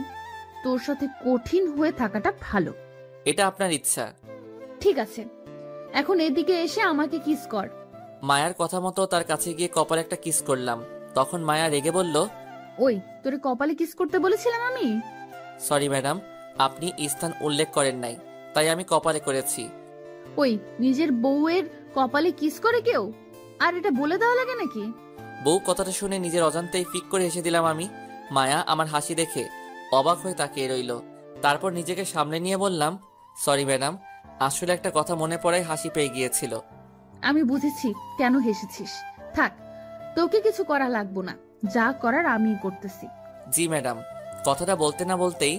তোর সাথে কঠিন হয়ে থাকাটা ভালো। এটা আপনার ইচ্ছা। ঠিক আছে, এখন এদিকে এসে আমাকে কিস কর। মায়ার কথা মতো তার কাছে গিয়ে কপালে একটা কিস করলাম। তখন মায়া রেগে বলল, ওই, তোরে কপালে কিস করতে বলেছিলাম আমি? সরি ম্যাডাম, আপনি স্থান উল্লেখ করেন নাই, তাই আমি কপালে করেছি। ওই, নিজের বউয়ের কপালে কিস করে কেউ? আর এটা বলে দেওয়া লাগে নাকি? বউ কথাটা শুনে নিজের অজান্তেই ফিক করে হেসে দিলাম আমি। মায়া আমার হাসি দেখে অবাক হয়ে তাকিয়ে রইল। তারপর নিজেকে সামনে নিয়ে বললাম, সরি ম্যাডাম, আসলে একটা কথা মনে পড়ায় হাসি পেয়ে গিয়েছিল। আমি বুঝেছি কেন হেসেছিস। থাক, তোকে কিছু করা লাগবো না, যা করার আমিই করতেছি। জি ম্যাডাম। কথাটা বলতে না বলতেই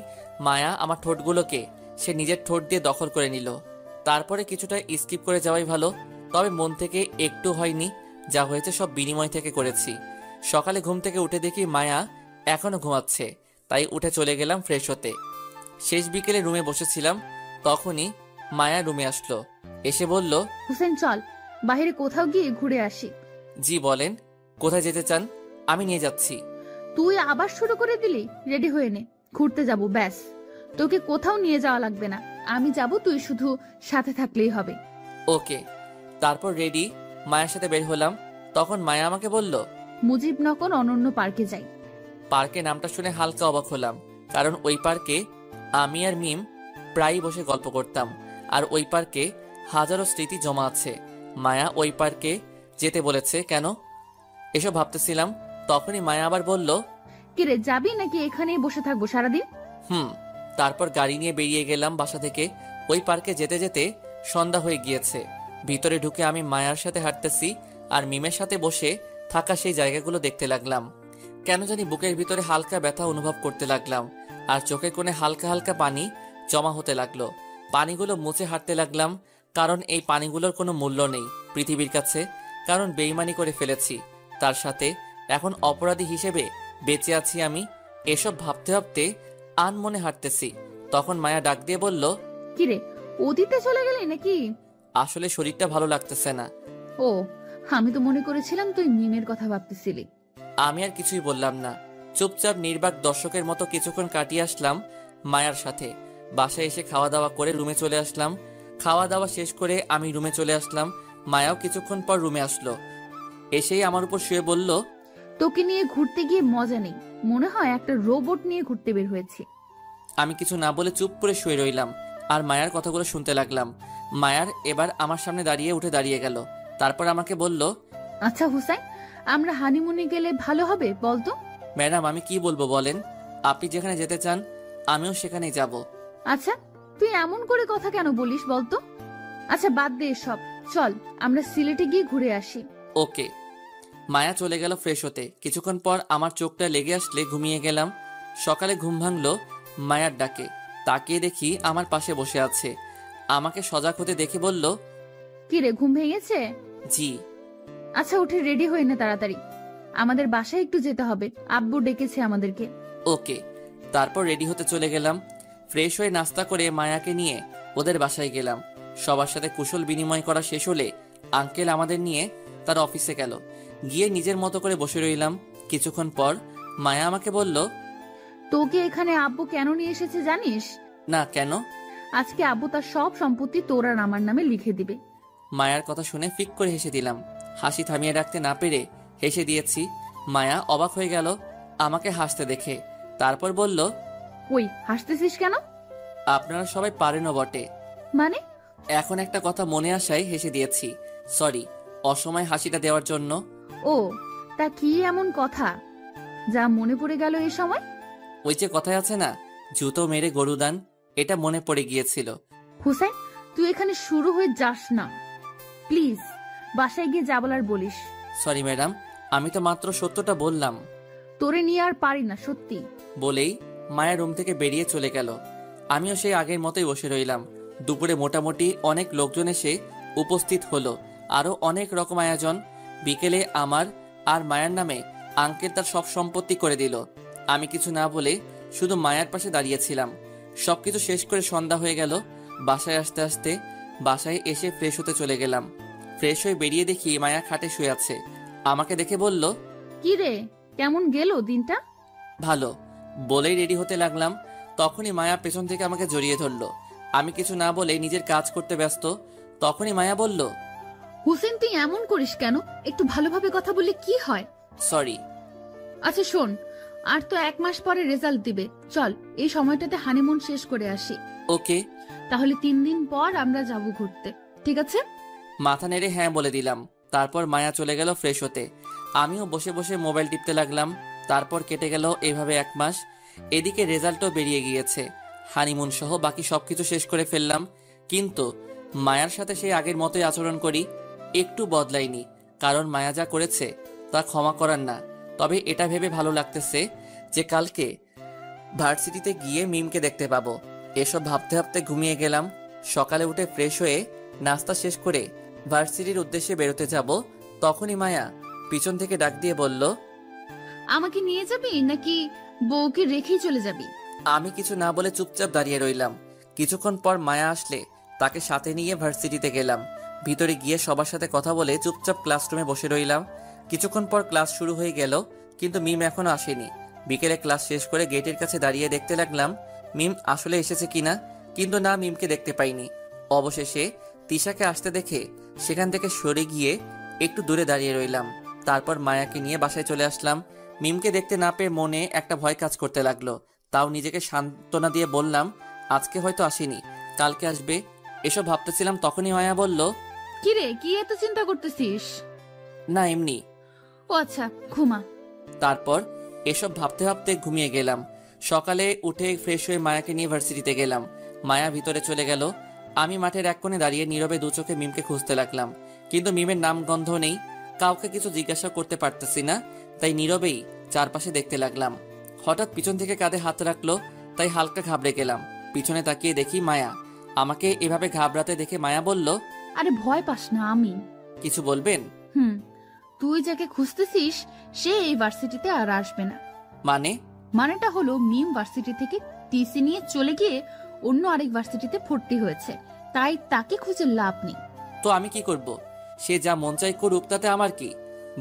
মায়া আমার ঠোঁটগুলোকে সে নিজের ঠোঁট দিয়ে দখল করে নিল। তারপরে কিছুটা স্কিপ করে যাওয়াই ভালো, তবে মন থেকে একটু হয়নি, যা হয়েছে সব বিনিময় থেকে করেছি। সকালে ঘুম থেকে উঠে দেখি মায়া এখনো ঘুমাচ্ছে, তাই উঠে চলে গেলাম ফ্রেশ হতে। শেষ বিকেলে রুমে বসেছিলাম, তখনই মায়া রুমে আসলো। এসে বলল, হুসেন, চল বাইরে কোথাও গিয়ে ঘুরে আসি। জি বলেন, কোথায় যেতে চান? আমি নিয়ে যাচ্ছি। তুই আবার শুরু করে দিলি? রেডি হয়ে নে, ঘুরতে যাব, ব্যাস। তোকে কোথাও নিয়ে যাওয়া লাগবে না, আমি যাব, তুই শুধু সাথে থাকলেই হবে। ওকে। তারপর রেডি মায়ের সাথে বের হলাম। তখন মায়া আমাকে বলল, মুজিবনগর অনন্য পার্কে যাই। পার্কে নামটা শুনে হালকা অবাক হলাম, কারণ ওই পার্কে আমি আর মিম প্রায়ই বসে গল্প করতাম, আর ওই পার্কে হাজারো স্মৃতি জমা আছে। মায়া ওই পার্কে যেতে বলেছে কেন, এসব ভাবতেছিলাম। তখনই মায়া আবার বলল, কিরে, যাবি নাকি এখানেই বসে থাকবো সারাদিন? তারপর গাড়ি নিয়ে বেরিয়ে গেলাম বাসা থেকে। ওই পার্কে যেতে যেতে সন্ধ্যা হয়ে গিয়েছে। ভিতরে ঢুকে আমি মায়ার সাথে হাঁটতেছি আর মিমের সাথে বসে থাকা সেই জায়গাগুলো দেখতে লাগলাম। কেন জানি বুকের ভিতরে হালকা ব্যথা অনুভব করতে লাগলাম, আর চোখের কোণে হালকা হালকা পানি জমা হতে লাগলো। পানিগুলো মুছে হাঁটতে লাগলাম, কারণ এই পানিগুলোর কোনো মূল্য নেই পৃথিবীর কাছে, কারণ বেইমানি করে ফেলেছি তার সাথে। এখন অপরাধী হিসেবে বেঁচে আছি আমি। এসব ভাবতে ভাবতে আনমনে হাঁটতেছি। তখন মায়া ডাক দিয়ে বলল, কিরে, অতীতে চলে গেলি নাকি? আসলে শরীরটা ভালো লাগতেছে না। ও, আমি তো মনে করেছিলাম তুই মিমের কথা ভাবতেছিলি। আমি আর কিছুই বললাম না, চুপচাপ নির্বাক দর্শকের মতো কিছুক্ষণ কাটিয়ে আসলাম মায়ার সাথে। বাসায় এসে খাওয়া দাওয়া করে রুমে চলে আসলাম। খাওয়া দাওয়া শেষ করে আমি রুমে চলে আসলাম। মায়াও কিছুক্ষণ পর রুমে আসলো। এসেই আমার উপর শুয়ে বলল, তোকে নিয়ে ঘুরতে গিয়ে মজা নেই, মনে হয় একটা রোবট নিয়ে ঘুরতে বের হয়েছি। আমি কিছু না বলে চুপ করে শুয়ে রইলাম আর মায়ার কথাগুলো শুনতে লাগলাম। মায়ার এবার আমার সামনে উঠে দাঁড়িয়ে গেল। তারপর আমাকে বলল, আচ্ছা হুসাইন, আমরা হানিমুনে গেলে ভালো হবে বলতো? ম্যাডাম আমি কি বলবো বলেন, আপনি যেখানে যেতে চান আমিও সেখানেই যাব। আচ্ছা, তুই এমন করে কথা কেন বলিস বলতো? আচ্ছা বাদ দে সব, চল আমরা সিলেটে গিয়ে ঘুরে আসি। ওকে। মায়া চলে গেল ফ্রেশ হতে। কিছুক্ষণ পর আমার চোখটা লেগে আসলে ঘুমিয়ে গেলাম। সকালে ঘুম ভাঙলো মায়ার ডাকে। তাকিয়ে দেখি আমার পাশে বসে আছে। আমাকে সজাগ হতে দেখে বলল, কিরে, ঘুম ভেঙেছে? জি। আচ্ছা উঠে রেডি হয়ে নে তাড়াতাড়ি, আমাদের বাসায় একটু যেতে হবে, আব্বু ডেকেছে আমাদেরকে। ওকে। তারপর রেডি হতে চলে গেলাম। ফ্রেশ হয়ে নাস্তা করে মায়াকে নিয়ে ওদের বাসায় গেলাম। সবার সাথে কুশল বিনিময় করা শেষ হলে আঙ্কেল আমাদের নিয়ে তার অফিসে গেল। গিয়ে নিজের মতো করে বসে রইলাম। কিছুক্ষণ পর মায়া আমাকে বলল, তোকে এখানে আব্বু কেন নিয়ে এসেছে জানিস? না, কেন? আজকে আব্বু তার সব সম্পত্তি তোর আর আমার নামে লিখে দিবে। মায়ার কথা শুনে ফিক করে হেসে দিলাম। হাসি থামিয়ে রাখতে না পেরে হেসে দিয়েছি। মায়া অবাক হয়ে গেল আমাকে হাসতে দেখে। তারপর বলল, ওই, হাসতেছিস কেন? আপনারা সবাই পারেনও বটে। মানে? এখন একটা কথা মনে আসায় হেসে দিয়েছি। সরি অসময় হাসিটা দেওয়ার জন্য। ও, তা কি এমন কথা যা মনে পড়ে গেল এই সময়? ওই যে কথায় আছে না, জুতো মেরে গরু দান, এটা মনে পড়ে গিয়েছিল। হুসাইন, তুই এখানে শুরু হয়ে যাস না প্লিজ, বাসায় গিয়ে যা বলার বলিস। সরি ম্যাডাম, আমি তো মাত্র সত্যটা বললাম। তোরে নিয়ে আর পারি না সত্যি। বলেই মায়া রুম থেকে বেরিয়ে চলে গেল। আমিও সেই আগের মতোই বসে রইলাম। দুপুরে মোটামুটি অনেক লোকজন এসে উপস্থিত হলো, আরো অনেক রকম আয়োজন। বিকেলে আমার আর মায়ার নামে আঙ্কেল তার সব সম্পত্তি করে দিল। আমি কিছু না বলে শুধু মায়ার পাশে দাঁড়িয়েছিলাম। সবকিছু শেষ করে সন্ধ্যা হয়ে গেল। বাসায় আসতে আসতে বাসায় এসে ফ্রেশ হতে চলে গেলাম। ফ্রেশ হয়ে বেরিয়ে দেখি মায়া খাটে শুয়ে আছে। আমাকে দেখে বলল, কি রে, কেমন গেল দিনটা? ভালো। বলেই রেডি হতে লাগলাম, তখনই মায়া পেছন থেকে আমাকে জড়িয়ে ধরলো। আমি কিছু না বলে নিজের কাজ করতে ব্যস্ত। তখনই মায়া বলল, হুসেন তুই এমন করিস কেন? একটু ভালোভাবে কথা বললে কি হয়? সরি। আচ্ছা শোন, আর তো 1 মাস পরে রেজাল্ট দিবে, চল এই সময়টাতে হানিমুন শেষ করে আসি। ওকে। তাহলে 3 দিন পর আমরা যাব ঘুরতে, ঠিক আছে? মাথা নেড়ে হ্যাঁ বলে দিলাম। তারপর মায়া চলে গেল ফ্রেশ হতে। আমিও বসে বসে মোবাইল টিপতে লাগলাম। তারপর কেটে গেল এভাবে 1 মাস। এদিকে রেজাল্টও বেরিয়ে গিয়েছে। হানিমুন সহ বাকি সবকিছু শেষ করে ফেললাম। কিন্তু মায়ার সাথে সেই আগের মতোই আচরণ করি, একটু বদলাইনি। কারণ মায়া যা করেছে তা ক্ষমা করার না। তবে এটা ভেবে ভালো লাগতেছে যে কালকে ভার্সিটিতে গিয়ে মিমকে দেখতে পাবো। এসব ভাবতে ভাবতে ঘুমিয়ে গেলাম। সকালে উঠে ফ্রেশ হয়ে নাস্তা শেষ করে ভার্সিটির উদ্দেশ্যে বেরোতে যাব। তখনই মায়া পিছন থেকে ডাক দিয়ে বলল, আমাকে নিয়ে যাবি নাকি বউকে রেখেই চলে যাবি? আমি কিছু না বলে চুপচাপ দাঁড়িয়ে রইলাম। কিছুক্ষণ পর মায়া আসলে তাকে সাথে নিয়ে ভার্সিটিতে গেলাম। ভিতরে গিয়ে সবার সাথে কথা বলে চুপচাপ ক্লাসরুমে বসে রইলাম। কিছুক্ষণ পর ক্লাস শুরু হয়ে গেল, কিন্তু মিম এখনো আসেনি। বিকেলে ক্লাস শেষ করে গেটের কাছে দাঁড়িয়ে দেখতে লাগলাম মিম আসলে এসেছে কিনা, কিন্তু না, মিমকে দেখতে পাইনি। অবশেষে তিশাকে আসতে দেখে সেখান থেকে সরে গিয়ে একটু দূরে দাঁড়িয়ে রইলাম। তারপর মায়াকে নিয়ে বাসায় চলে আসলাম। মিমকে দেখতে না পেয়ে মনে একটা ভয় কাজ করতে লাগলো। তাও নিজেকে সান্ত্বনা দিয়ে বললাম, আজকে হয়তো আসেনি, কালকে আসবে। এসব ভাবতেছিলাম, তখনই মায়া বলল, কি রে, কি এত চিন্তা করতেছিস? না এমনি। ও আচ্ছা, ঘুমা। তারপর এসব ভাবতে ভাবতে ঘুমিয়ে গেলাম। সকালে উঠে ফ্রেশ হয়ে মায়াকে নিয়ে ভার্সিটিতে গেলাম। মায়া ভিতরে চলে গেল। আমি মাঠের এক কোণে দাঁড়িয়ে নীরবে দু চোখে মিমকে খুঁজতে লাগলাম, কিন্তু মিমের নাম গন্ধ নেই। কাউকে কিছু জিজ্ঞাসা করতে পারতেছি না, তাই নীরবেই চারপাশে দেখতে লাগলাম। হঠাৎ পিছন থেকে কাঁধে হাত রাখলো, তাই হালকা ঘাবড়ে গেলাম। পিছনে তাকিয়ে দেখি মায়া। আমাকে এভাবে ঘাবড়াতে দেখে মায়া বলল, আরে ভয় পাস না, আমি। কিছু বলবেন? তুই যাকে খুঁজতেছিস সে এই ভার্সিটিতে আর আসবে না। মানে? মানেটা হলো মিম ভার্সিটি থেকে টিসি নিয়ে চলে গিয়ে অন্য আরেক ভার্সিটিতে ভর্তি হয়েছে, তাই তাকে খুঁজে লাভ নেই। তো আমি কি করব? সে যা মন চাই করুক, তাতে আমার কি?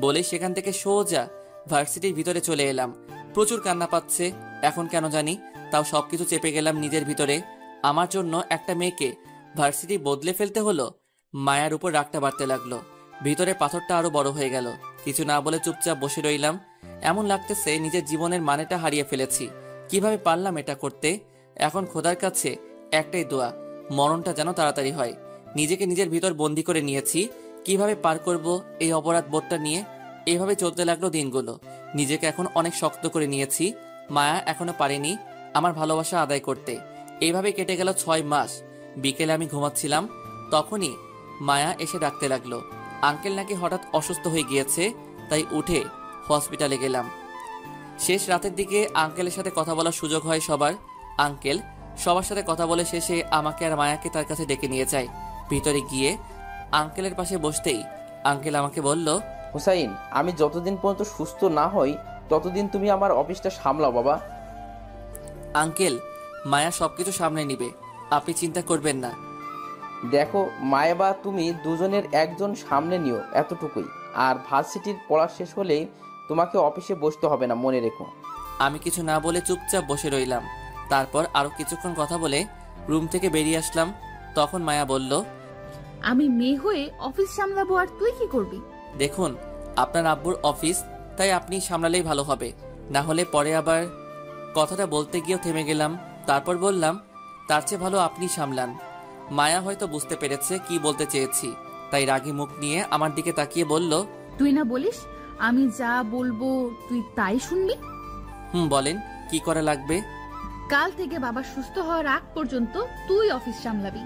বলে সেখান থেকে সোজা ভার্সিটির ভিতরে চলে এলাম। প্রচুর কান্না পাচ্ছে এখন কেন জানি, তাও সবকিছু চেপে গেলাম নিজের ভিতরে। আমার জন্য একটা মেয়েকে ভার্সিটি বদলে ফেলতে হলো। মায়ার উপর রাগটা বাড়তে লাগলো। ভিতরে পাথরটা আরো বড় হয়ে গেল। কিছু না বলে চুপচাপ বসে রইলাম। এমন লাগতেছে নিজের জীবনের মানেটা হারিয়ে ফেলেছি। কিভাবে পারলাম এটা করতে? এখন খোদার কাছে একটাই দোয়া, মরণটা যেন তাড়াতাড়ি হয়। নিজেকে নিজের ভিতর বন্দি করে নিয়েছি। কিভাবে পার করব এই অপরাধ বোধটা নিয়ে? এইভাবে চলতে লাগলো দিনগুলো। নিজেকে এখন অনেক শক্ত করে নিয়েছি। মায়া এখনো পারেনি আমার ভালোবাসা আদায় করতে। এইভাবে কেটে গেল 6 মাস। বিকেলে আমি ঘুমাচ্ছিলাম, তখনই মায়া এসে ডাকতে লাগলো। আঙ্কেল নাকি হঠাৎ অসুস্থ হয়ে গিয়েছে, তাই উঠে হসপিটালে গেলাম। শেষ রাতের দিকে আঙ্কেলের সাথে কথা বলার সুযোগ হয় সবার। আঙ্কেল সবার সাথে কথা বলে শেষে আমাকে আর মায়াকে তার কাছে ডেকে নিয়ে যায়। ভিতরে গিয়ে আঙ্কেলের পাশে বসতেই আঙ্কেল আমাকে বলল, হুসাইন, আমি যতদিন পর্যন্ত সুস্থ না হই ততদিন তুমি আমার অফিসটা সামলাও বাবা। আঙ্কেল, মায়া সবকিছু সামনে নিবে, আপনি চিন্তা করবেন না। দেখো মায়া বা তুমি দুজনের একজন সামনে নিও, এতটুকুই। আর ভার্সিটির পড়া শেষ হলেই তোমাকে অফিসে বসতে হবে না, মনে রেখো। আমি কিছু না বলে চুপচাপ বসে রইলাম। তারপর আরো কিছুক্ষণ কথা বলে রুম থেকে বেরিয়ে আসলাম। তখন মায়া বলল, আমি মেয়ে হয়ে অফিস সামলাবো আর তুই কি করবি? দেখুন, আপনার আব্বুর অফিস, তাই আপনি সামলালেই ভালো হবে, না হলে পরে আবার। কথাটা বলতে গিয়েও থেমে গেলাম। তারপর বললাম, তার চেয়ে ভালো আপনি সামলান। মায়া হয়তো বুঝতে পেরেছে কি বলতে চেয়েছি, তাই রাগী মুখ নিয়ে আমার দিকে তাকিয়ে বলল, তুই না বলিস আমি যা বলবো তুই তাই শুনবি? বলেন, কি করা লাগবে? কাল থেকে বাবা সুস্থ হওয়ার আগ পর্যন্ত তুই অফিস সামলাবি।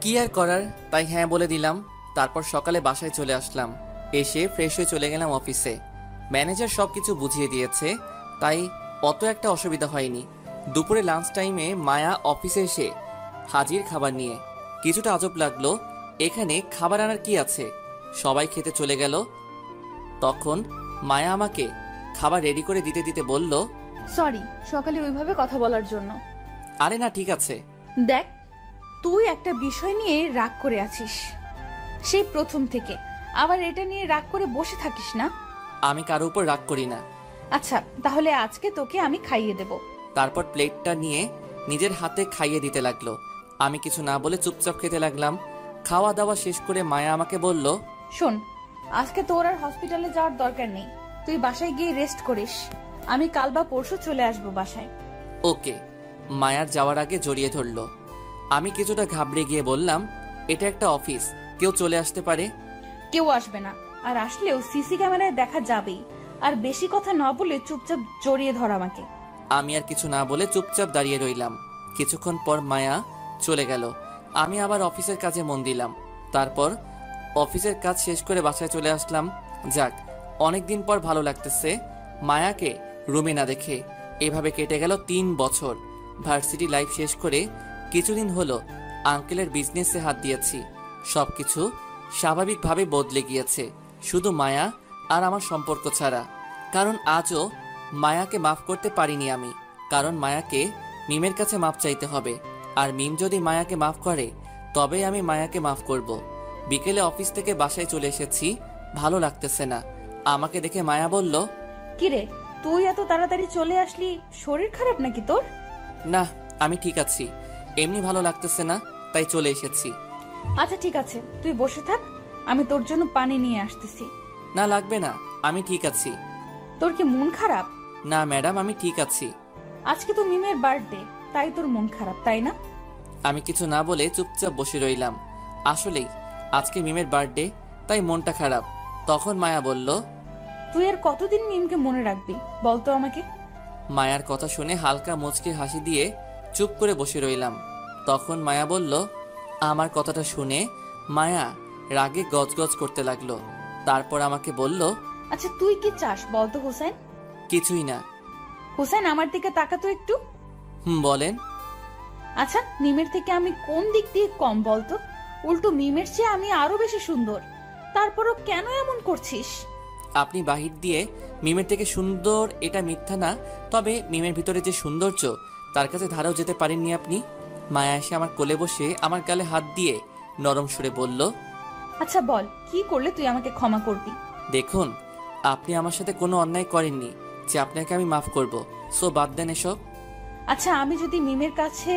কি আর করার, তাই হ্যাঁ বলে দিলাম। তারপর সকালে বাসায় চলে আসলাম। এসে ফ্রেশ হয়ে চলে গেলাম অফিসে। ম্যানেজার সবকিছু বুঝিয়ে দিয়েছে, তাই অত একটা অসুবিধা হয়নি। দুপুরে লাঞ্চ টাইমে মায়া অফিসে এসে হাজির খাবার নিয়ে। কিছুটা আজব লাগলো, এখানে খাবার আনার কি আছে? সবাই খেতে চলে গেল। তখন মায়া আমাকে খাবার রেডি করে দিতে দিতে বলল, সরি সকালে ওইভাবে কথা বলার জন্য। আরে না, ঠিক আছে। দেখ, তুই একটা বিষয় নিয়ে রাগ করে আছিস সেই প্রথম থেকে, আবার এটা নিয়ে রাগ করে বসে থাকিস না। আমি কারো উপর রাগ করি না। আচ্ছা তাহলে আজকে তোকে আমি খাইয়ে দেব। তারপর প্লেটটা নিয়ে নিজের হাতে খাইয়ে দিতে লাগলো। আমি কিছু না বলে চুপচাপ খেতে লাগলাম। খাওয়া দাওয়া শেষ করে মায়া আমাকে বলল, শোন, আজকে তোর আর হসপিটালে যাওয়ার দরকার নেই, তুই বাসায় গিয়ে রেস্ট করিস। আমি কাল বা পরশু চলে আসবো বাসায়। ওকে। মায়ার যাওয়ার আগে জড়িয়ে ধরলো। আমি কিছুটা ঘাবড়ে গিয়ে বললাম, এটা একটা অফিস, কেউ চলে আসতে পারে। কেউ আসবে না, আর আসলেও সিসি ক্যামেরায় দেখা যাবেই। আর বেশি কথা না বলে চুপচাপ জড়িয়ে ধর আমাকে। আমি আর কিছু না বলে চুপচাপ দাঁড়িয়ে রইলাম। কিছুক্ষণ পর মায়া চলে গেল। আমি আবার অফিসের কাজে মন দিলাম। তারপর অফিসের কাজ শেষ করে বাসায় চলে আসলাম। যাক, অনেকদিন পর ভালো লাগতেছে মায়াকে রুমে না দেখে। এভাবে কেটে গেল 3 বছর। ভার্সিটি লাইফ শেষ করে কিছুদিন হলো আঙ্কেলের বিজনেসে হাত দিয়েছি। সবকিছু স্বাভাবিকভাবে বদলে গিয়েছে, শুধু মায়া আর আমার সম্পর্ক ছাড়া। কারণ আজও মায়াকে মাফ করতে পারিনি আমি। কারণ মায়াকে মিমের কাছে মাফ চাইতে হবে, আর মিম যদি মায়াকে মাফ করে তবেই আমি মায়াকে মাফ করব। বিকেলে অফিস থেকে বাসায় চলে এসেছি, ভালো লাগতেছে না। আমাকে দেখে মায়া বলল, কিরে, তুই এত তাড়াতাড়ি চলে আসলি, শরীর খারাপ নাকি তোর? না, আমি ঠিক আছি, এমনি ভালো লাগতেছে না, তাই চলে এসেছি। আচ্ছা ঠিক আছে, তুই বসে থাক, আমি তোর জন্য পানি নিয়ে আসতেছি। না লাগবে না, আমি ঠিক আছি। তোর কি মন খারাপ? না ম্যাডাম, আমি ঠিক আছি। আজকে তো মিমের বার্থডে, তাই তোর মন খারাপ, তাই না? আমি কিছু না বলে চুপচাপ বসে রইলাম। আসলেই আজকে মিমের বার্থডে, তাই মনটা খারাপ। তখন মায়া বলল, তুই আর কতদিন মিমকে মনে রাখবি বলতো আমাকে? মায়ার কথা শুনে হালকা মুচকি হাসি দিয়ে চুপ করে বসে রইলাম। তখন মায়া বলল, আমার কথাটা শুনে মায়া রাগে গজগজ করতে লাগলো। তারপর আমাকে বলল, আচ্ছা তুই কি চাস বলতো হোসেন? কিছুই না। হোসেন আমার দিকে তাকাতো একটু। বলেন। আচ্ছা, মিমের থেকে আমি কোন দিক দিয়ে কম বলতো? উল্টো মিমের চেয়ে আমি আরো বেশি সুন্দর, তারপরও কেন এমন করছিস? আপনি বাহির দিয়ে মিমের থেকে সুন্দর এটা মিথ্যা না, তবে মিমের ভিতরে যে সৌন্দর্য তার কাছে ধারাও যেতে পারেননি আপনি। মায়া এসে আমার কোলে বসে আমার গালে হাত দিয়ে নরম সুরে বলল, আচ্ছা বল, কি করলে তুই আমাকে ক্ষমা করবি? দেখুন, আপনি আমার সাথে কোনো অন্যায় করেননি যে আপনাকে আমি মাফ করব, সো বাদ দেন এসব। আচ্ছা, আমি যদি মিমের কাছে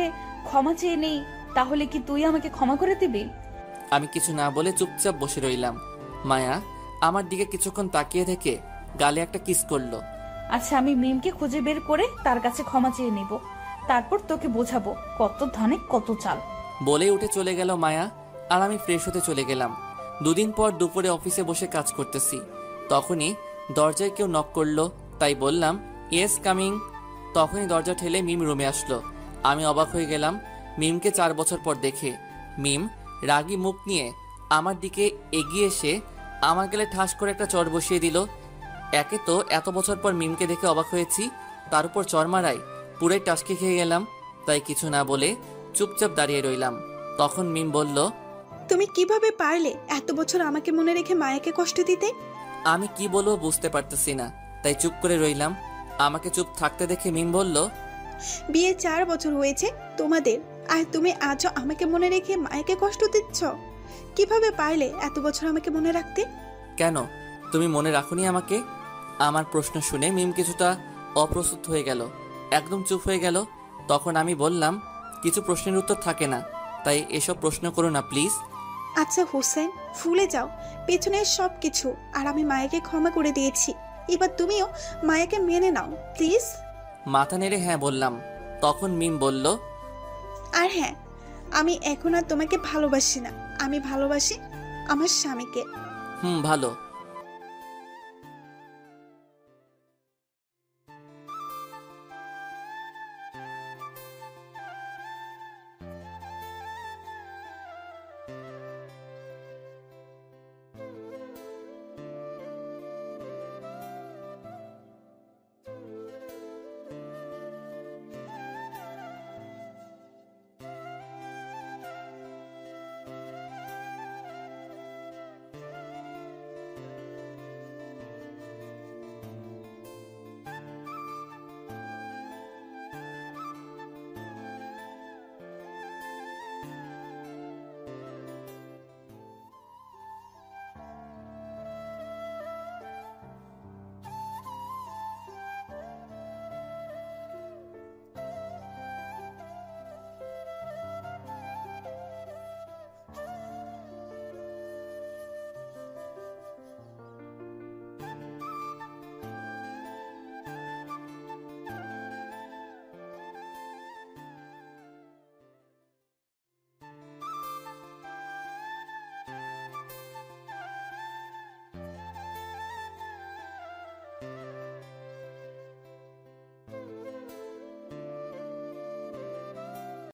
ক্ষমা চেয়ে নেই, তাহলে কি তুই আমাকে ক্ষমা করে দিবি? আমি কিছু না বলে চুপচাপ বসে রইলাম। মায়া আমার দিকে কিছুক্ষণ তাকিয়ে থেকে গালে একটা কিস করলো। আচ্ছা, আমি মিমকে খুঁজে বের করে তার কাছে ক্ষমা চেয়ে নেব, তারপর তোকে বোঝাবো কত ধানে কত চাল। বলে উঠে চলে গেল মায়া, আর আমি ফ্রেশ হতে চলে গেলাম। দুদিন পর দুপুরে অফিসে বসে কাজ করতেছি, তখনই দরজায় কেউ নক করলো, তাই বললাম, ইয়েস কামিং। তখনই দরজা ঠেলে মিম রুমে আসলো। আমি অবাক হয়ে গেলাম মিমকে 4 বছর পর দেখে। মিম রাগী মুখ নিয়ে আমার দিকে এগিয়ে এসে আমার গালে ঠাস করে একটা চড় বসিয়ে দিল। একে তো এত বছর পর মিমকে দেখে অবাক হয়েছি, তার উপর চড় মারায় পুরাই টাসকে খেয়ে গেলাম। তাই কিছু না বলে চুপচাপ দাঁড়িয়ে রইলাম। তখন মিম বলল, তুমি কিভাবে পারলে এত বছর আমাকে মনে রেখে মায়াকে কষ্ট দিতে? আমি কি বলবো বুঝতে পারতেছি না, তাই চুপ করে রইলাম। আমাকে চুপ থাকতে দেখে মিম বলল, বিয়ে 4 বছর হয়েছে তোমাদের, আর তুমি আজও আমাকে মনে রেখে মায়াকে কষ্ট দিচ্ছ? কিভাবে পারলে এত বছর আমাকে মনে রাখতে? কেন তুমি মনে রাখোনি আমাকে? আমার প্রশ্ন শুনে মিম কিছুটা অপ্রস্তুত হয়ে গেল, একদম চুপ হয়ে গেল। তখন আমি বললাম, কিছু প্রশ্নের উত্তর থাকে না, তাই এসব প্রশ্ন করো না প্লিজ। আচ্ছা হোসেন, ভুলে যাও পেছনের সব কিছু, আর আমি মায়াকে ক্ষমা করে দিয়েছি। এবার তুমিও মায়াকে মেনে নাও প্লিজ। মাথা নেড়ে হ্যাঁ বললাম। তখন মিম বলল, আর হ্যাঁ, আমি এখন আর তোমাকে ভালোবাসি না, আমি ভালোবাসি আমার স্বামীকে। ভালো।